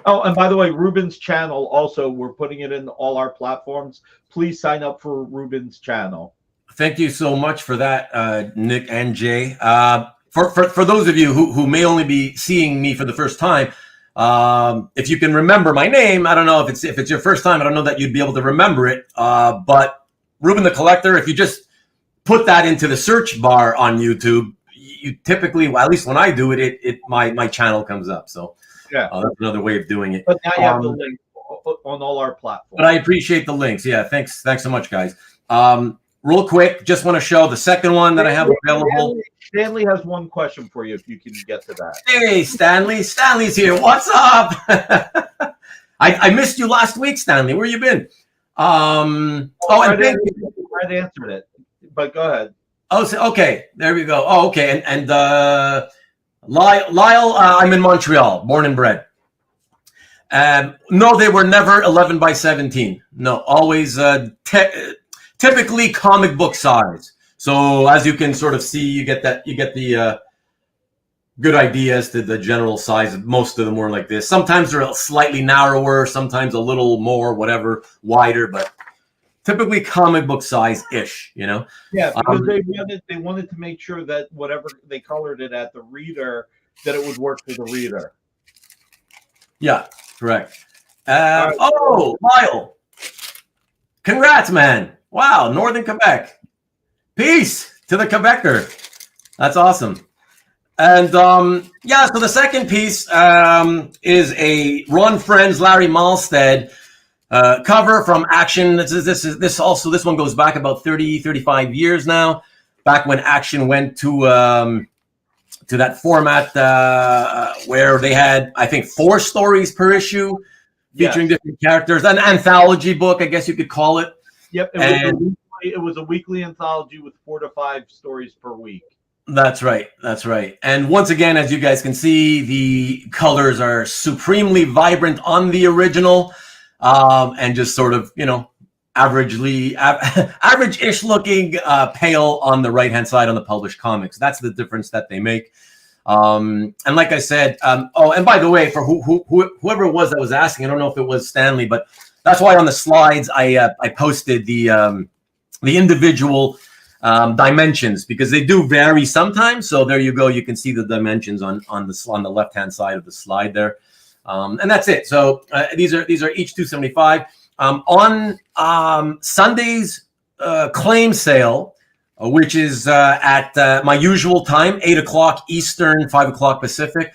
Oh, and by the way, Ruben's channel also, we're putting it in all our platforms. Please sign up for Ruben's channel. Thank you so much for that, Nick and Jay. For those of you who may only be seeing me for the first time, if you can remember my name, I don't know if it's your first time, I don't know that you'd be able to remember it. But Ruben the Collector, if you just put that into the search bar on YouTube, you typically, well, at least when I do it, my channel comes up. So yeah, that's another way of doing it. But now you have the link on all our platforms. But I appreciate the links. Yeah, thanks so much, guys. Real quick, just want to show the second one that I have available. Stanley has one question for you, if you can get to that. Hey, Stanley. Stanley's here. What's up? I missed you last week, Stanley. Where you been? I answered it, but go ahead. Oh, so, okay. There we go. Oh, okay. And Lyle, I'm in Montreal, born and bred. No, they were never 11 by 17. No, always typically comic book size. So as you can sort of see, you get the good idea as to the general size. Most of them were like this. Sometimes they're slightly narrower, sometimes a little more, whatever, wider, but typically comic book size ish, you know? Yeah, because they wanted to make sure that whatever they colored it at the reader, that it would work for the reader. Yeah, correct. Oh, Lyle. Congrats, man. Wow, Northern Quebec. Peace to the Quebecer. That's awesome. And yeah, so the second piece is a Ron Friends, Larry Malstead cover from Action. This one goes back about 35 years now, back when Action went to that format where they had, I think, 4 stories per issue featuring different characters. An anthology book, I guess you could call it. Yep, it was it was a weekly anthology with 4 to 5 stories per week. That's right. That's right. And once again, as you guys can see, the colors are supremely vibrant on the original, and just sort of, average-ish looking pale on the right-hand side on the published comics. That's the difference that they make. And like I said, and by the way, for whoever it was that was asking, I don't know if it was Stanley, but that's why on the slides I posted the individual dimensions, because they do vary sometimes. So there you go. You can see the dimensions on the left hand side of the slide there, and that's it. So these are each $275. On Sunday's claim sale, which is at my usual time, 8 o'clock Eastern, 5 o'clock Pacific.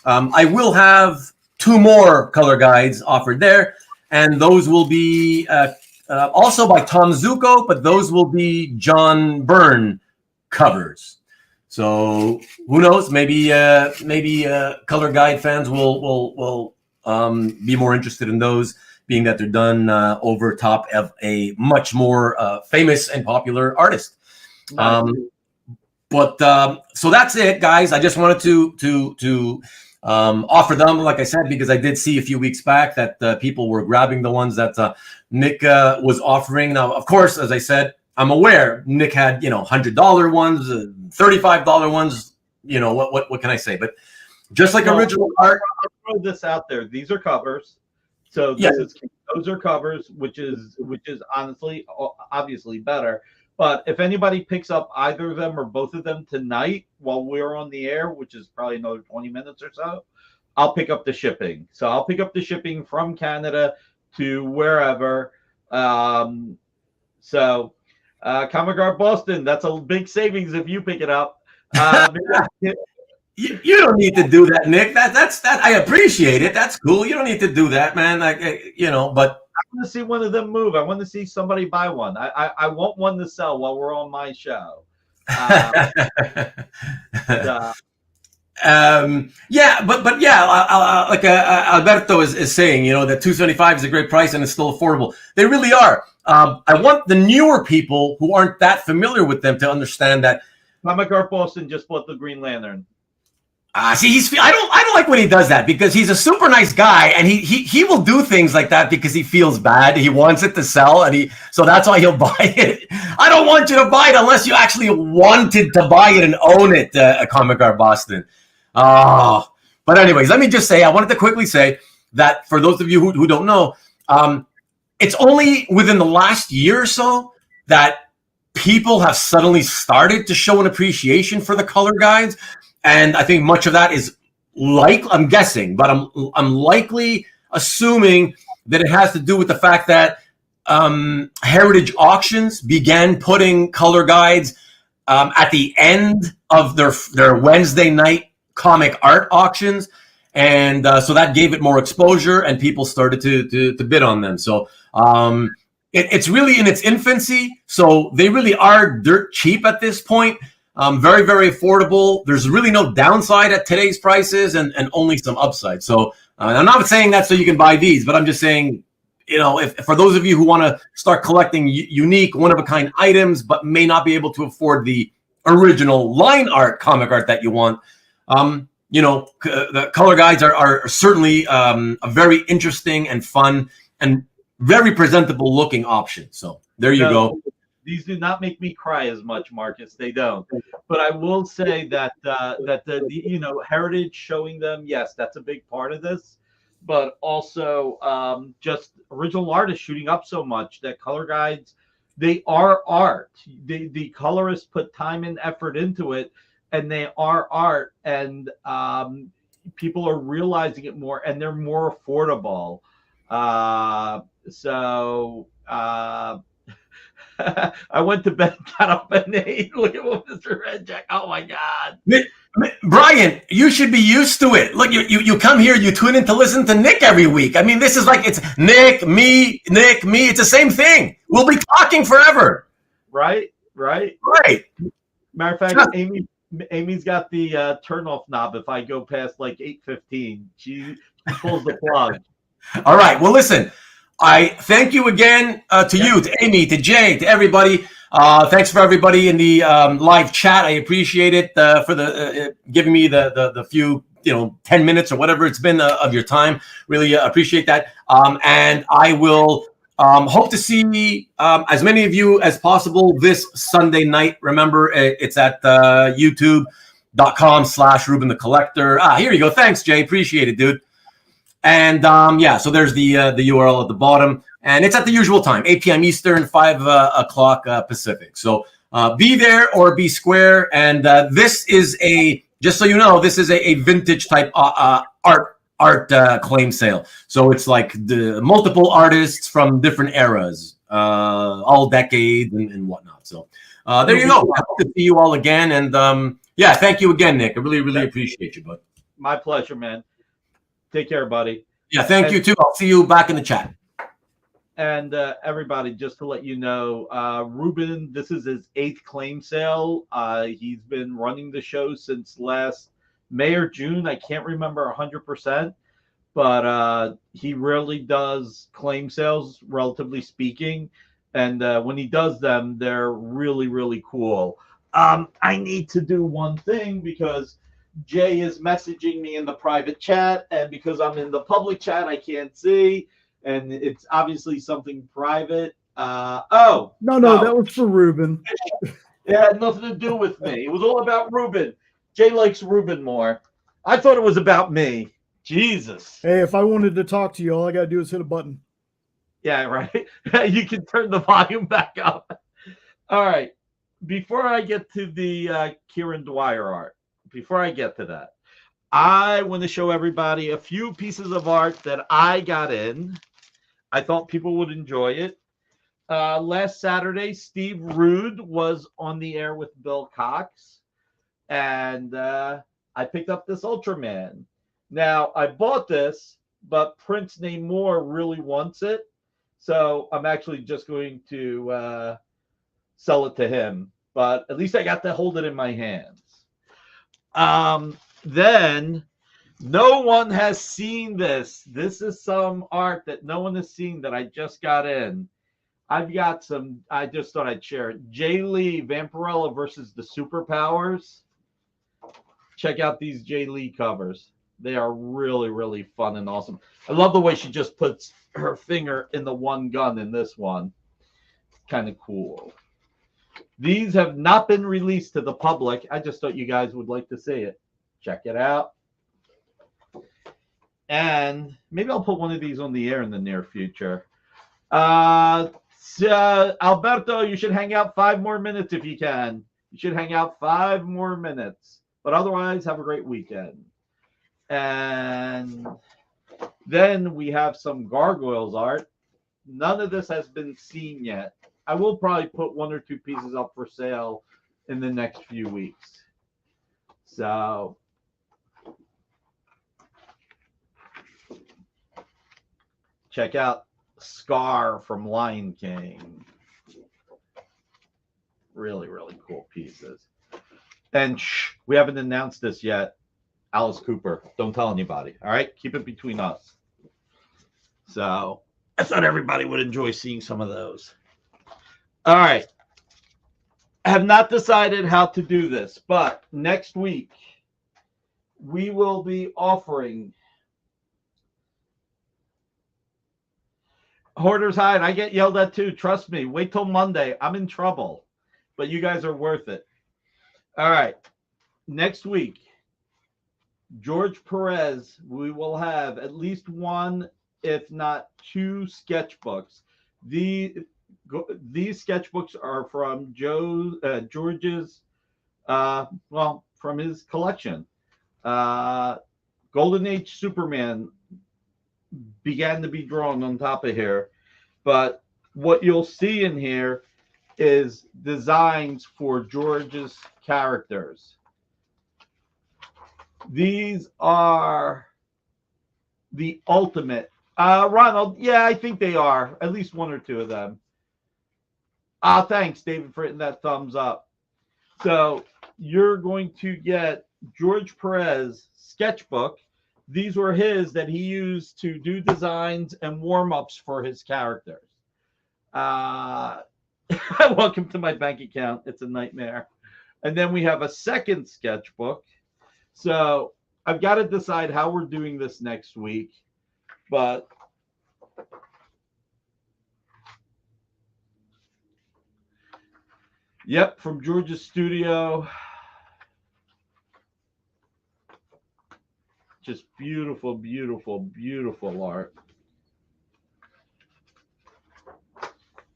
I will have 2 more color guides offered there, and those will be also by Tom Zuko, but those will be John Byrne covers. So who knows? Maybe color guide fans will be more interested in those, being that they're done over top of a much more famous and popular artist. But so that's it, guys. I just wanted to offer them, like I said, because I did see a few weeks back that people were grabbing the ones that Nick was offering. Now, of course, as I said, I'm aware Nick had $100 ones, $35 ones. What can I say? But just like original art, I'll throw this out there. These are covers. So those are covers, which is honestly, obviously better. But if anybody picks up either of them or both of them tonight while we're on the air, which is probably another 20 minutes or so, I'll pick up the shipping. So I'll pick up the shipping from Canada to wherever. Comic Art Boston, that's a big savings if you pick it up. You don't need to do that, Nick. That's I appreciate it. That's cool. You don't need to do that, man. But I want to see one of them move. I want to see somebody buy one. I want one to sell while we're on my show. Like Alberto is saying, that $275 is a great price and it's still affordable. They really are. I want the newer people who aren't that familiar with them to understand that Comic Art Boston just bought the Green Lantern. See, I don't like when he does that, because he's a super nice guy and he will do things like that because he feels bad. He wants it to sell, so that's why he'll buy it. I don't want you to buy it unless you actually wanted to buy it and own it, Comic Art Boston. But anyways, let me just say, I wanted to quickly say that for those of you who don't know, it's only within the last year or so that people have suddenly started to show an appreciation for the color guides. And I think much of that is I'm guessing, but I'm likely assuming that it has to do with the fact that Heritage Auctions began putting color guides at the end of their Wednesday night comic art auctions. And so that gave it more exposure and people started to bid on them. So it's really in its infancy. So they really are dirt cheap at this point. Very, very affordable. There's really no downside at today's prices and only some upside. So I'm not saying that so you can buy these, but I'm just saying, if for those of you who want to start collecting unique, one-of-a-kind items, but may not be able to afford the original line art, comic art that you want, the color guides are certainly a very interesting and fun and very presentable looking option. So there you go. These do not make me cry as much, Marcus. They don't. But I will say that the Heritage showing them, yes, that's a big part of this. But also just original artists shooting up so much that color guides, they are art. The colorists put time and effort into it, and they are art. And people are realizing it more, and they're more affordable. I went to bed, got up at 8. Look at what Mr. Red Jack. Oh my God. Brian, you should be used to it. Look, you come here, you tune in to listen to Nick every week. I mean, this is like it's Nick, me. It's the same thing. We'll be talking forever. Right. Matter of fact, Amy's got the turn off knob. If I go past like 8:15, she pulls the plug. All right. Well, listen. I thank you again to you, to Amy, to Jay, to everybody. Thanks for everybody in the live chat. I appreciate it for the giving me the few 10 minutes or whatever it's been of your time. Really appreciate that. And I will hope to see as many of you as possible this Sunday night. Remember, it's at youtube.com/Ruben the Collector. Here you go. Thanks, Jay. Appreciate it, dude. And so there's the URL at the bottom, and it's at the usual time, 8 p.m. Eastern, 5 o'clock Pacific. So be there or be square. And this is just so you know, this is a vintage type art claim sale. So it's like the multiple artists from different eras, all decades and whatnot. So there you go. I hope to see you all again. And thank you again, Nick. I really appreciate you, bud. My pleasure, man. Take care, buddy. Yeah, thank you too. I'll see you back in the chat. And everybody, just to let you know, Ruben, this is his 8th claim sale. He's been running the show since last May or June. I can't remember 100%, but he rarely does claim sales, relatively speaking. And when he does them, they're really, really cool. I need to do one thing because Jay is messaging me in the private chat, and because I'm in the public chat, I can't see, and it's obviously something private. No, that was for Ruben. It had nothing to do with me. It was all about Ruben. Jay likes Ruben more. I thought it was about me. Jesus. Hey, if I wanted to talk to you, all I gotta do is hit a button. Yeah, right. You can turn the volume back up. All right. Before I get to the Kieran Dwyer art, before I get to that, I want to show everybody a few pieces of art that I got in. I thought people would enjoy it. Last Saturday, Steve Rude was on the air with Bill Cox, and I picked up this Ultraman. Now, I bought this, but Prince Namor really wants it, so I'm actually just going to sell it to him. But at least I got to hold it in my hands. Then no one has seen this. This is some art that no one has seen that I just got in. I've got some, I just thought I'd share it. Jay Lee, Vampirella versus the Superpowers. Check out these Jay Lee covers. They are really, really fun and awesome. I love the way she just puts her finger in the one gun in this one. Kind of cool. These have not been released to the public. I just thought you guys would like to see it. Check it out. And maybe I'll put one of these on the air in the near future. Alberto, you should hang out 5 more minutes if you can. You should hang out 5 more minutes. But otherwise, have a great weekend. And then we have some Gargoyles art. None of this has been seen yet. I will probably put 1 or 2 pieces up for sale in the next few weeks. So check out Scar from Lion King. Really, really cool pieces. And we haven't announced this yet. Alice Cooper. Don't tell anybody. All right? Keep it between us. So I thought everybody would enjoy seeing some of those. All right. I have not decided how to do this, but next week we will be offering Hoarder's Hide. I get yelled at too. Trust me. Wait till Monday. I'm in trouble, but you guys are worth it. All right. Next week, George Perez, we will have at least 1, if not 2 sketchbooks. These sketchbooks are from George's, from his collection. Golden Age Superman began to be drawn on top of here. But what you'll see in here is designs for George's characters. These are the ultimate. Ronald, yeah, I think they are. At least 1 or 2 of them. Thanks, David, for hitting that thumbs up. So you're going to get George Perez sketchbook. These were his that he used to do designs and warm-ups for his characters. Welcome to my bank account. It's a nightmare. And then we have a second sketchbook. So I've got to decide how we're doing this next week. But yep, from George's studio. Just beautiful, beautiful, beautiful art.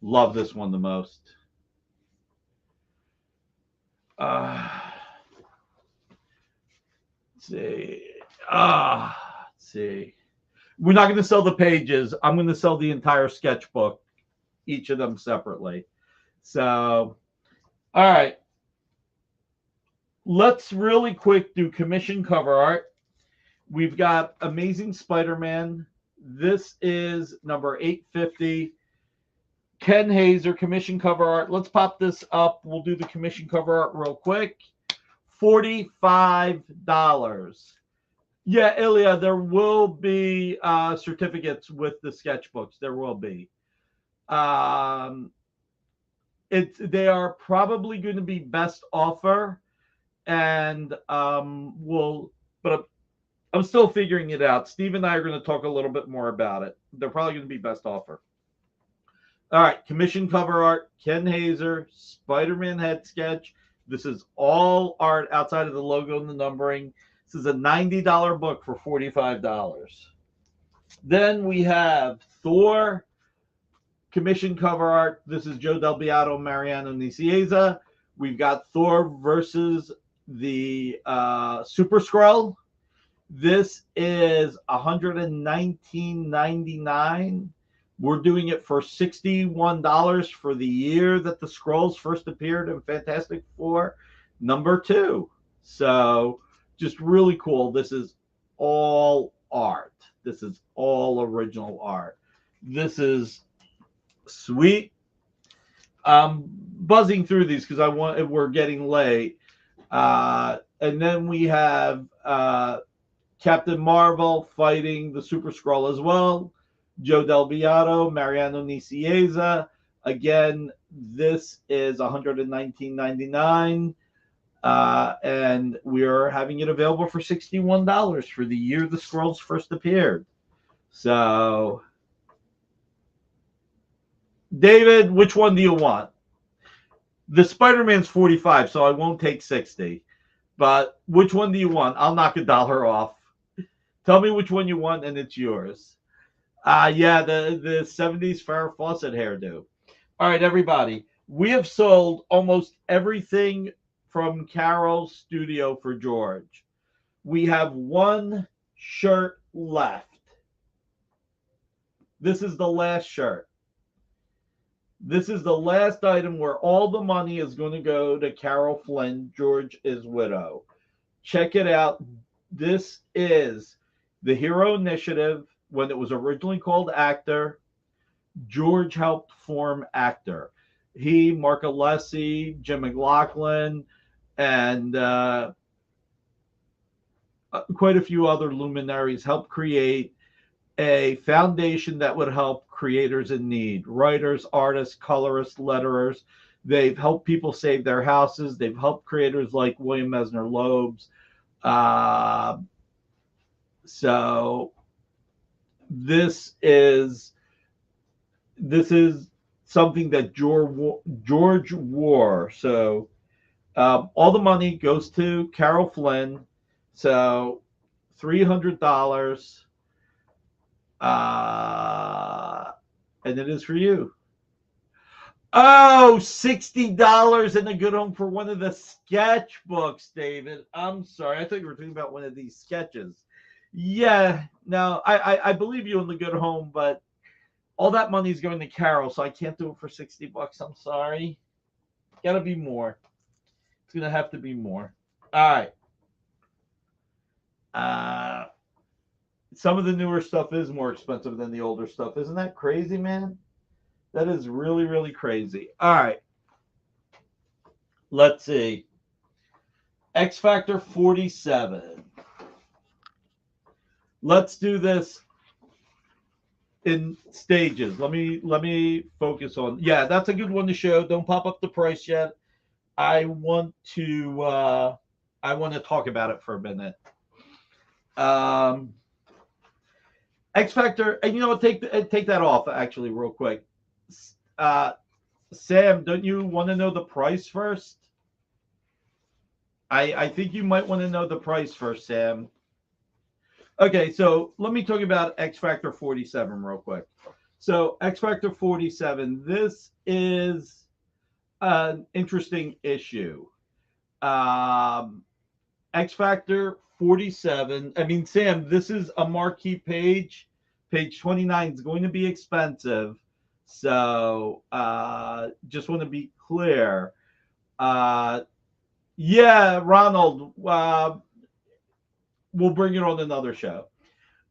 Love this one the most. Let's see. Let's see. We're not going to sell the pages. I'm going to sell the entire sketchbook, each of them separately. So, all right. Let's really quick do commission cover art. We've got Amazing Spider-Man. This is number 850. Ken Hazer, commission cover art. Let's pop this up. We'll do the commission cover art real quick. $45. Yeah, Ilya, there will be certificates with the sketchbooks. There will be. They are probably going to be best offer, and but I'm still figuring it out. Steve and I are going to talk a little bit more about it. They're probably going to be best offer. All right, commission cover art, Ken Hazer, Spider-Man head sketch. This is all art outside of the logo and the numbering. This is a $90 book for $45. Then we have Thor, commission cover art. This is Joe Del Beato, Mariano Nicieza. We've got Thor versus the Super Skrull. This is $119.99. We're doing it for $61 for the year that the Skrulls first appeared in Fantastic Four #2. So just really cool. This is all art. This is all original art. This is sweet. I'm buzzing through these because we're getting late. And then we have Captain Marvel fighting the Super Skrull as well. Joe Del Beato, Mariano Nicieza. Again, this is $119.99. And we're having it available for $61 for the year the Skrulls first appeared. So, David, which one do you want? The Spider-Man's $45, so I won't take $60. But which one do you want? I'll knock $1 off. Tell me which one you want, and it's yours. Yeah, the 70s Farrah Fawcett hairdo. All right, everybody. We have sold almost everything from Carol's studio for George. We have one shirt left. This is the last shirt. This is the last item where all the money is going to go to Carol Flynn, George's widow. Check it out. This is the Hero Initiative. When it was originally called Actor, George helped form Actor. He, Mark Alessi, Jim McLaughlin, and quite a few other luminaries helped create a foundation that would help creators in need, writers, artists, colorists, letterers. They've helped people save their houses. They've helped creators like William Mesner Loebs. So this is something that George wore. So all the money goes to Carol Flynn. So $300. And it is for you. Oh, $60 in a good home for one of the sketchbooks, David. I'm sorry. I thought you were talking about one of these sketches. Yeah, no, I believe you in the good home, but all that money is going to Carol, so I can't do it for $60. I'm sorry. Gotta be more. It's gonna have to be more. All right. Some of the newer stuff is more expensive than the older stuff. Isn't that crazy, man? That is really, really crazy. All right. Let's see. X Factor 47. let's do this in stages. Let me focus on. Yeah, that's a good one to show. Don't pop up the price yet. I want to talk about it for a minute. X Factor, and take that off actually real quick. Sam, don't you want to know the price first? I think you might want to know the price first, Sam. Okay, so let me talk about X Factor 47 real quick. So X Factor 47, this is an interesting issue. X Factor 47. I mean, Sam, this is a marquee page. Page 29 is going to be expensive. So just want to be clear. Yeah, Ronald, we'll bring it on another show.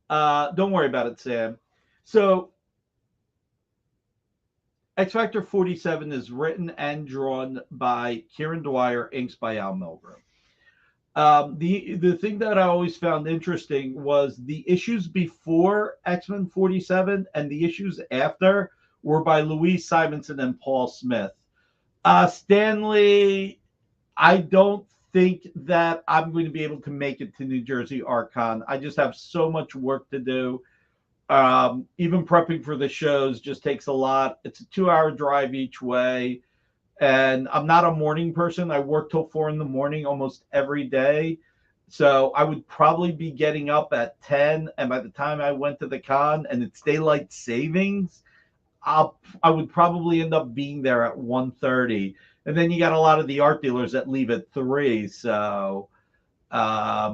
Don't worry about it, Sam. So X Factor 47 is written and drawn by Kieran Dwyer, inks by Al Milgrom. The thing that I always found interesting was the issues before X-Men 47 and the issues after were by Louise Simonson and Paul Smith. Stanley, I don't think that I'm going to be able to make it to New Jersey Archon. I just have so much work to do. Even prepping for the shows just takes a lot. It's a 2-hour drive each way. And I'm not a morning person. I work till 4 a.m. almost every day. So I would probably be getting up at 10. And by the time I went to the con and it's daylight savings, I would probably end up being there at 1:30. And then you got a lot of the art dealers that leave at 3. So I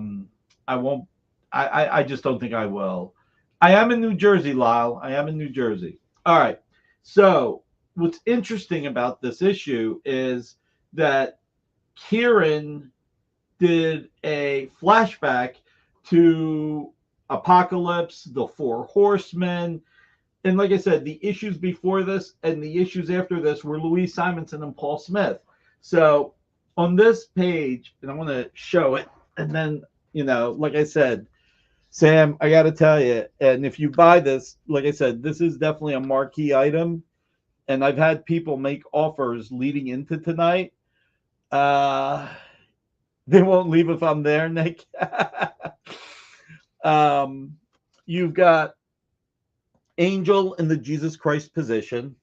won't. I just don't think I will. I am in New Jersey, Lyle. I am in New Jersey. All right. So what's interesting about this issue is that Kieran did a flashback to Apocalypse, the Four Horsemen. And like I said, the issues before this and the issues after this were Louise Simonson and Paul Smith. So on this page, and I want to show it, and then, like I said, Sam, I got to tell you, and if you buy this, like I said, this is definitely a marquee item. And I've had people make offers leading into tonight. They won't leave if I'm there, Nick. You've got Angel in the Jesus Christ position,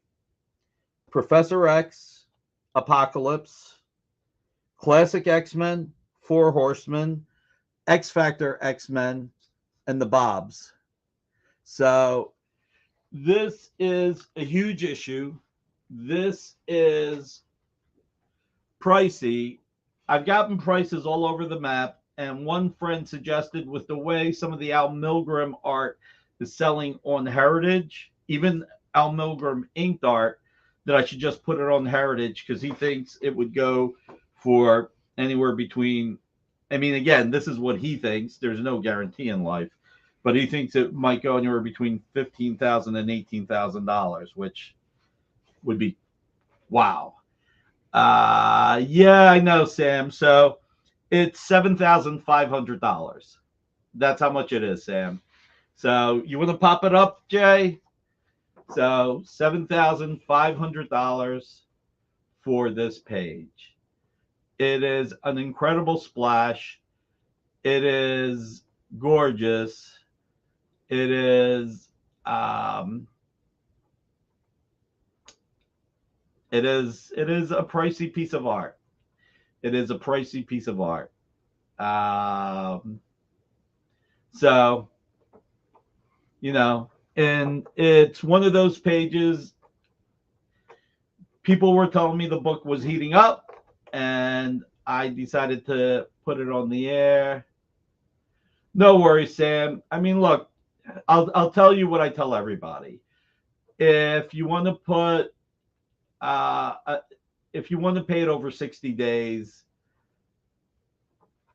Professor X, Apocalypse, Classic X-Men, Four Horsemen, X Factor X-Men, and the Bobs. So this is a huge issue. This is pricey. I've gotten prices all over the map, and one friend suggested with the way some of the Al Milgrom art is selling on Heritage, even Al Milgrom inked art, that I should just put it on Heritage because he thinks it would go for anywhere between, I mean, again, this is what he thinks. There's no guarantee in life. But he thinks it might go anywhere between $15,000 and $18,000, which would be wow. Yeah, I know, Sam. So it's $7,500. That's how much it is, Sam. So you want to pop it up, Jay? So $7,500 for this page. It is an incredible splash. It is gorgeous. It is a pricey piece of art. It is a pricey piece of art. So, and it's one of those pages. People were telling me the book was heating up, and I decided to put it on the air. No worries, Sam. I mean, look, I'll tell you what I tell everybody. If you want to put, if you want to pay it over 60 days,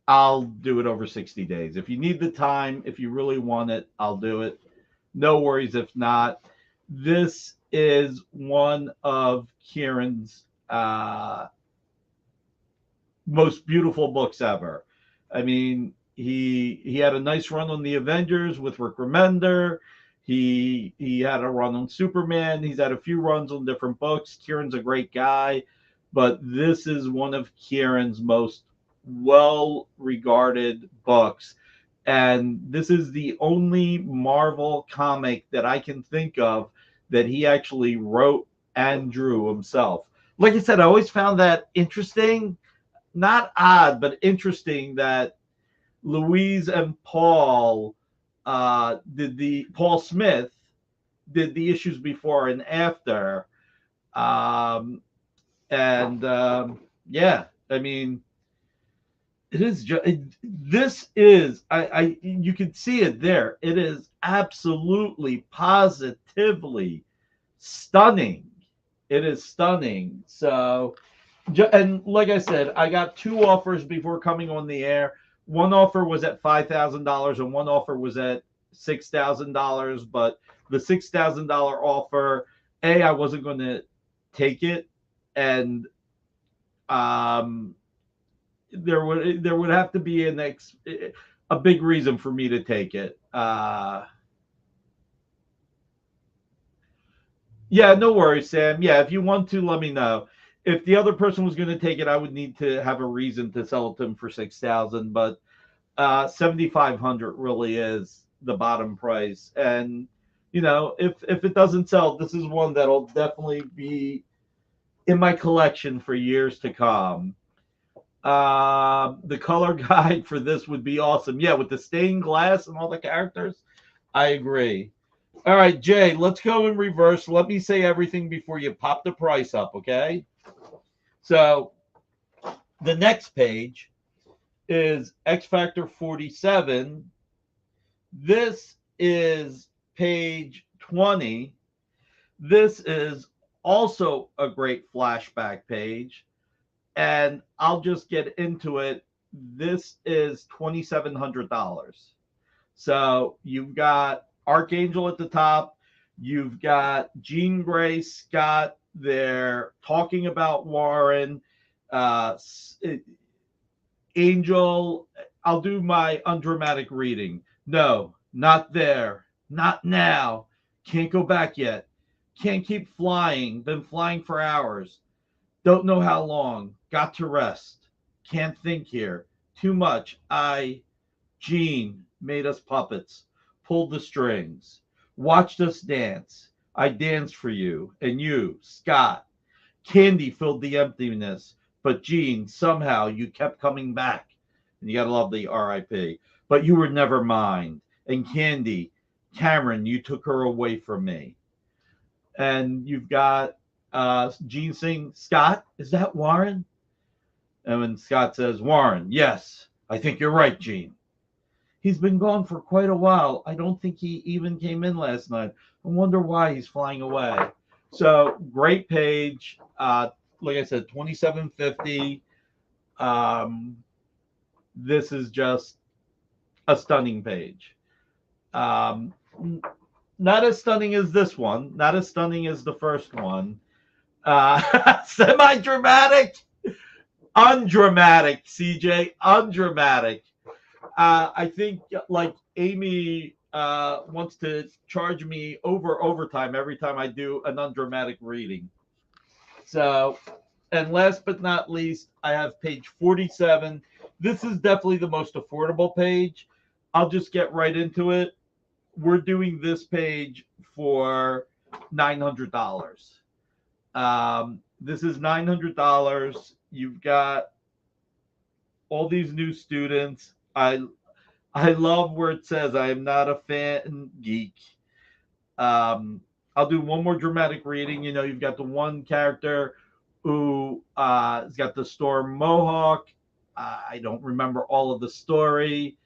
I'll do it over 60 days. If you need the time, if you really want it, I'll do it. No worries if not. This is one of Kieran's most beautiful books ever. I mean, he had a nice run on the Avengers with Rick Remender. He had a run on Superman. He's had a few runs on different books. Kieran's a great guy, but this is one of Kieran's most well-regarded books. And this is the only Marvel comic that I can think of that he actually wrote and drew himself. Like I said, I always found that interesting, not odd, but interesting that Louise and Paul Paul Smith did the issues before and after. Yeah, I mean, it is just this is I you can see it there. It is absolutely positively stunning. It is stunning. So, and like I said, I got 2 offers before coming on the air. One offer was at $5,000 and one offer was at $6,000. But the $6,000 offer, I wasn't going to take it, and there would have to be a big reason for me to take it. Yeah, no worries, Sam. Yeah, if you want to, let me know. If the other person was going to take it, I would need to have a reason to sell it to him for $6,000. But $7,500 really is the bottom price. And if it doesn't sell, this is one that'll definitely be in my collection for years to come. The color guide for this would be awesome. Yeah, with the stained glass and all the characters. I agree. All right, Jay, let's go in reverse. Let me say everything before you pop the price up, okay? So the next page is X Factor 47. This is page 20. This is also a great flashback page. And I'll just get into it. This is $2,700. So you've got Archangel at the top. You've got Jean Grey Scott there talking about Warren. Angel, I'll do my undramatic reading. No, not there. Not now. Can't go back yet. Can't keep flying. Been flying for hours. Don't know how long. Got to rest. Can't think here. Too much. Jean, made us puppets. Pulled the strings. Watched us dance. I danced for you. And you, Scott. Candy filled the emptiness. But Jean, somehow you kept coming back. And you gotta love the RIP. But you were never mine. And Candy, Cameron, you took her away from me. And you've got Jean saying, Scott, is that Warren? And when Scott says, Warren, yes, I think you're right, Jean. He's been gone for quite a while. I don't think he even came in last night. I wonder why he's flying away. So great page. Like I said, $2,750. This is just a stunning page. Not as stunning as this one. Not as stunning as the first one. Semi-dramatic. Undramatic, CJ. Undramatic. I think like Amy wants to charge me overtime every time I do an undramatic reading. So, and last but not least, I have page 47. This is definitely the most affordable page. I'll just get right into it. We're doing this page for $900. This is $900. You've got all these new students. I love where it says I am not a fan geek. I'll do one more dramatic reading. You've got the one character who has got the Storm Mohawk. I don't remember all of the story.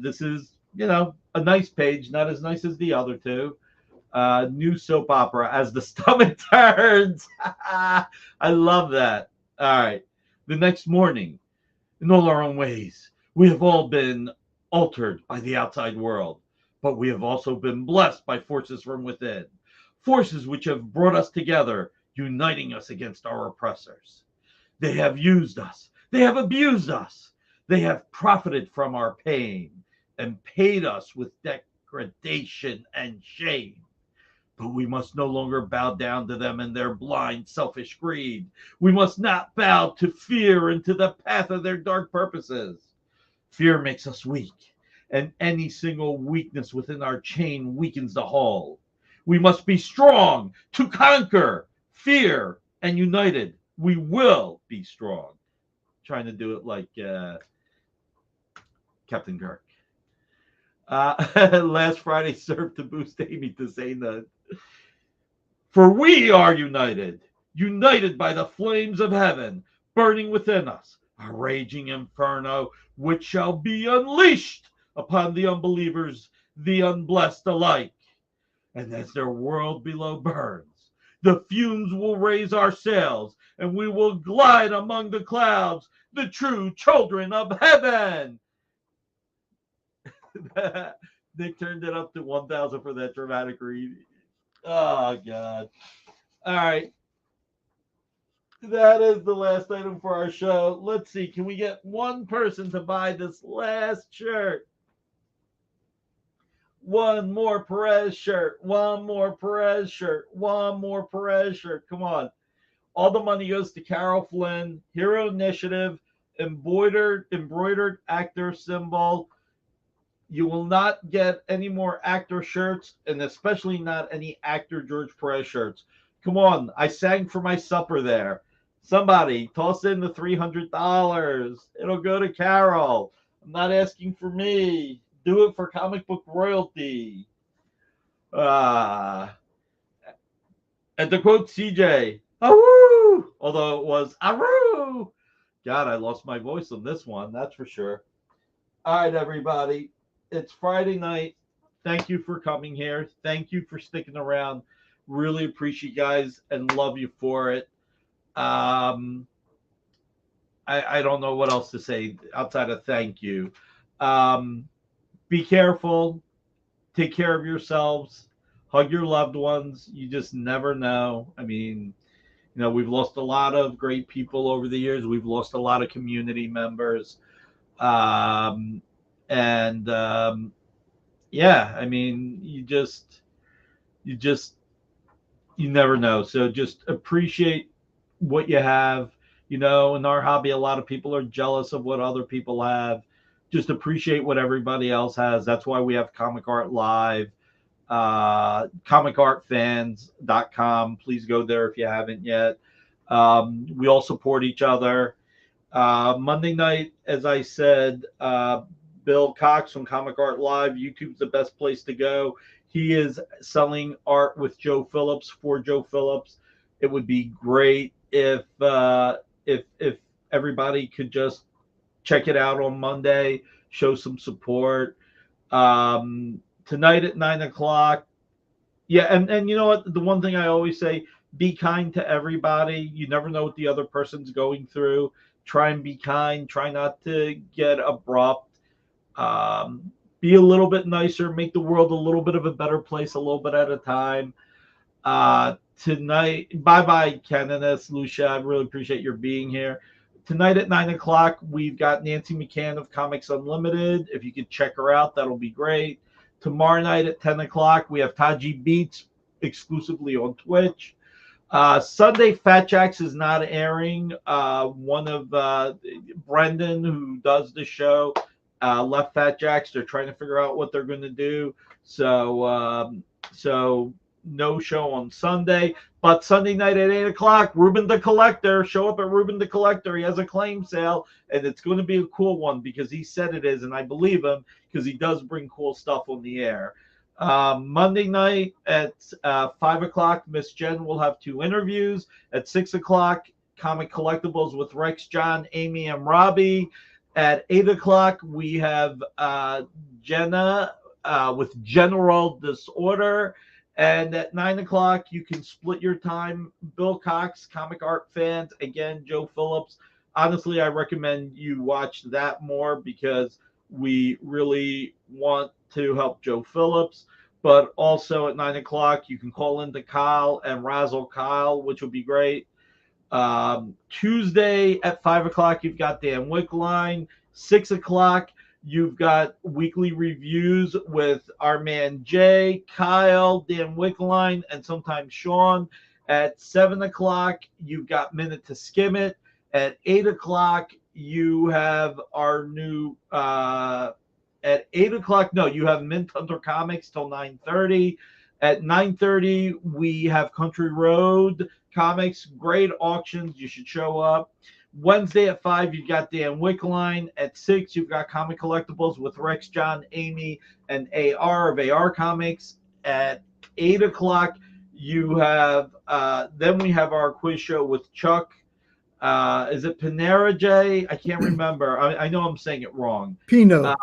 This is, a nice page, not as nice as the other two. New soap opera as the stomach turns. I love that. All right. The next morning, in all our own ways, we have all been altered by the outside world, but we have also been blessed by forces from within, forces which have brought us together, uniting us against our oppressors. They have used us. They have abused us. They have profited from our pain and paid us with degradation and shame. But we must no longer bow down to them and their blind, selfish greed. We must not bow to fear and to the path of their dark purposes. Fear makes us weak, and any single weakness within our chain weakens the whole. We must be strong to conquer fear, and united, we will be strong. Trying to do it like Captain Kirk. Last Friday served to boost Amy to say that. For we are united, united by the flames of heaven burning within us, a raging inferno which shall be unleashed upon the unbelievers, the unblessed alike. And as their world below burns, the fumes will raise our sails, and we will glide among the clouds, the true children of heaven. Nick turned it up to 1,000 for that dramatic read. Oh, God. All right. That is the last item for our show. Let's see. Can we get one person to buy this last shirt? One more Perez shirt. One more Perez shirt. One more Perez shirt. Come on. All the money goes to Carol Flynn, Hero Initiative, embroidered actor symbol. You will not get any more actor shirts, and especially not any actor George Perez shirts. Come on. I sang for my supper there. Somebody toss in the $300. It'll go to Carol. I'm not asking for me. Do it for comic book royalty. And to quote CJ, "Awoo!" Although it was "Aroo!" God, I lost my voice on this one. That's for sure. All right, everybody. It's Friday night. Thank you for coming here. Thank you for sticking around. Really appreciate you guys and love you for it. I don't know what else to say outside of thank you. Be careful. Take care of yourselves. Hug your loved ones. You just never know. I mean, you know, we've lost a lot of great people over the years. We've lost a lot of community members. Yeah, I mean, you never know. So just appreciate what you have. You know, in our hobby, a lot of people are jealous of what other people have. Just appreciate what everybody else has. That's why we have Comic Art Live, comicartfans.com. Please go there if you haven't yet. We all support each other. Monday night, as I said, Bill Cox from Comic Art Live. YouTube's the best place to go. He is selling art with Joe Phillips for Joe Phillips. It would be great if everybody could just check it out on Monday, show some support. Tonight at 9:00. Yeah, and you know what? The one thing I always say, be kind to everybody. You never know what the other person's going through. Try and be kind. Try not to get abrupt. Be a little bit nicer. Make the world a little bit of a better place a little bit at a time. Tonight, bye-bye, Kenneth, Lucia. I really appreciate your being here. Tonight at 9:00, we've got Nancy McCann of Comics Unlimited. If you could check her out, that'll be great. Tomorrow night at 10:00, we have Taji Beats exclusively on Twitch. Sunday, Fat Jacks is not airing. One of Brendan, who does the show, left Fat Jacks. They're trying to figure out what they're going to do. So no show on Sunday. But Sunday night at 8:00, Ruben the Collector. Show up at Ruben the Collector. He has a claim sale, and it's going to be a cool one because he said it is, and I believe him because he does bring cool stuff on the air. Monday night at 5:00, Miss Jen will have 2 interviews. At 6:00, Comic Collectibles with Rex, John, Amy, and Robbie. At 8:00, we have Jenna with General Disorder. And at 9:00, you can split your time. Bill Cox, Comic Art Fans, again, Joe Phillips. Honestly, I recommend you watch that more because we really want to help Joe Phillips. But also at 9:00, you can call into Kyle and razzle Kyle, which will be great. Tuesday at 5:00, you've got Dan Wickline. 6 o'clock, you've got weekly reviews with our man Jay, Kyle, Dan Wickline, and sometimes Sean. At 7 o'clock, you've got Minute to Skim It. At 8 o'clock, you have our new at 8 o'clock, no, you have Mint Hunter Comics till 9:30. At 9:30, we have Country Road Comics. Great auctions. You should show up. Wednesday at 5, you've got Dan Wickline. At 6, you've got Comic Collectibles with Rex, John, Amy, and AR of AR Comics. At 8 o'clock, you have then we have our quiz show with Chuck. Is it Panera J? I can't remember. I know I'm saying it wrong. Pino.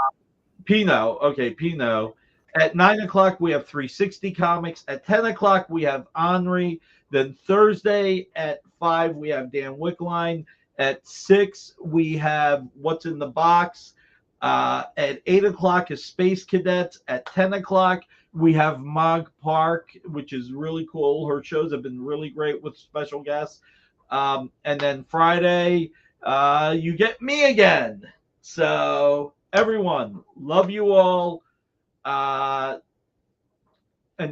Pino. Okay, Pino. At 9 o'clock, we have 360 Comics. At 10 o'clock, we have Henri. Then Thursday at 5, we have Dan Wickline. At 6, we have What's in the Box. At 8 o'clock is Space Cadets. At 10 o'clock, we have Mog Park, which is really cool. Her shows have been really great with special guests. And then Friday, you get me again. So everyone, love you all. And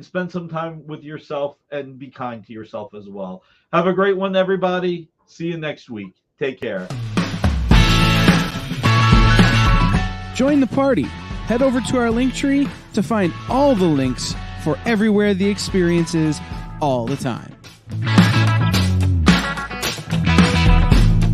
spend some time with yourself and be kind to yourself as well. Have a great one, everybody. See you next week. Take care. Join the party. Head over to our link tree to find all the links for everywhere the experience is all the time.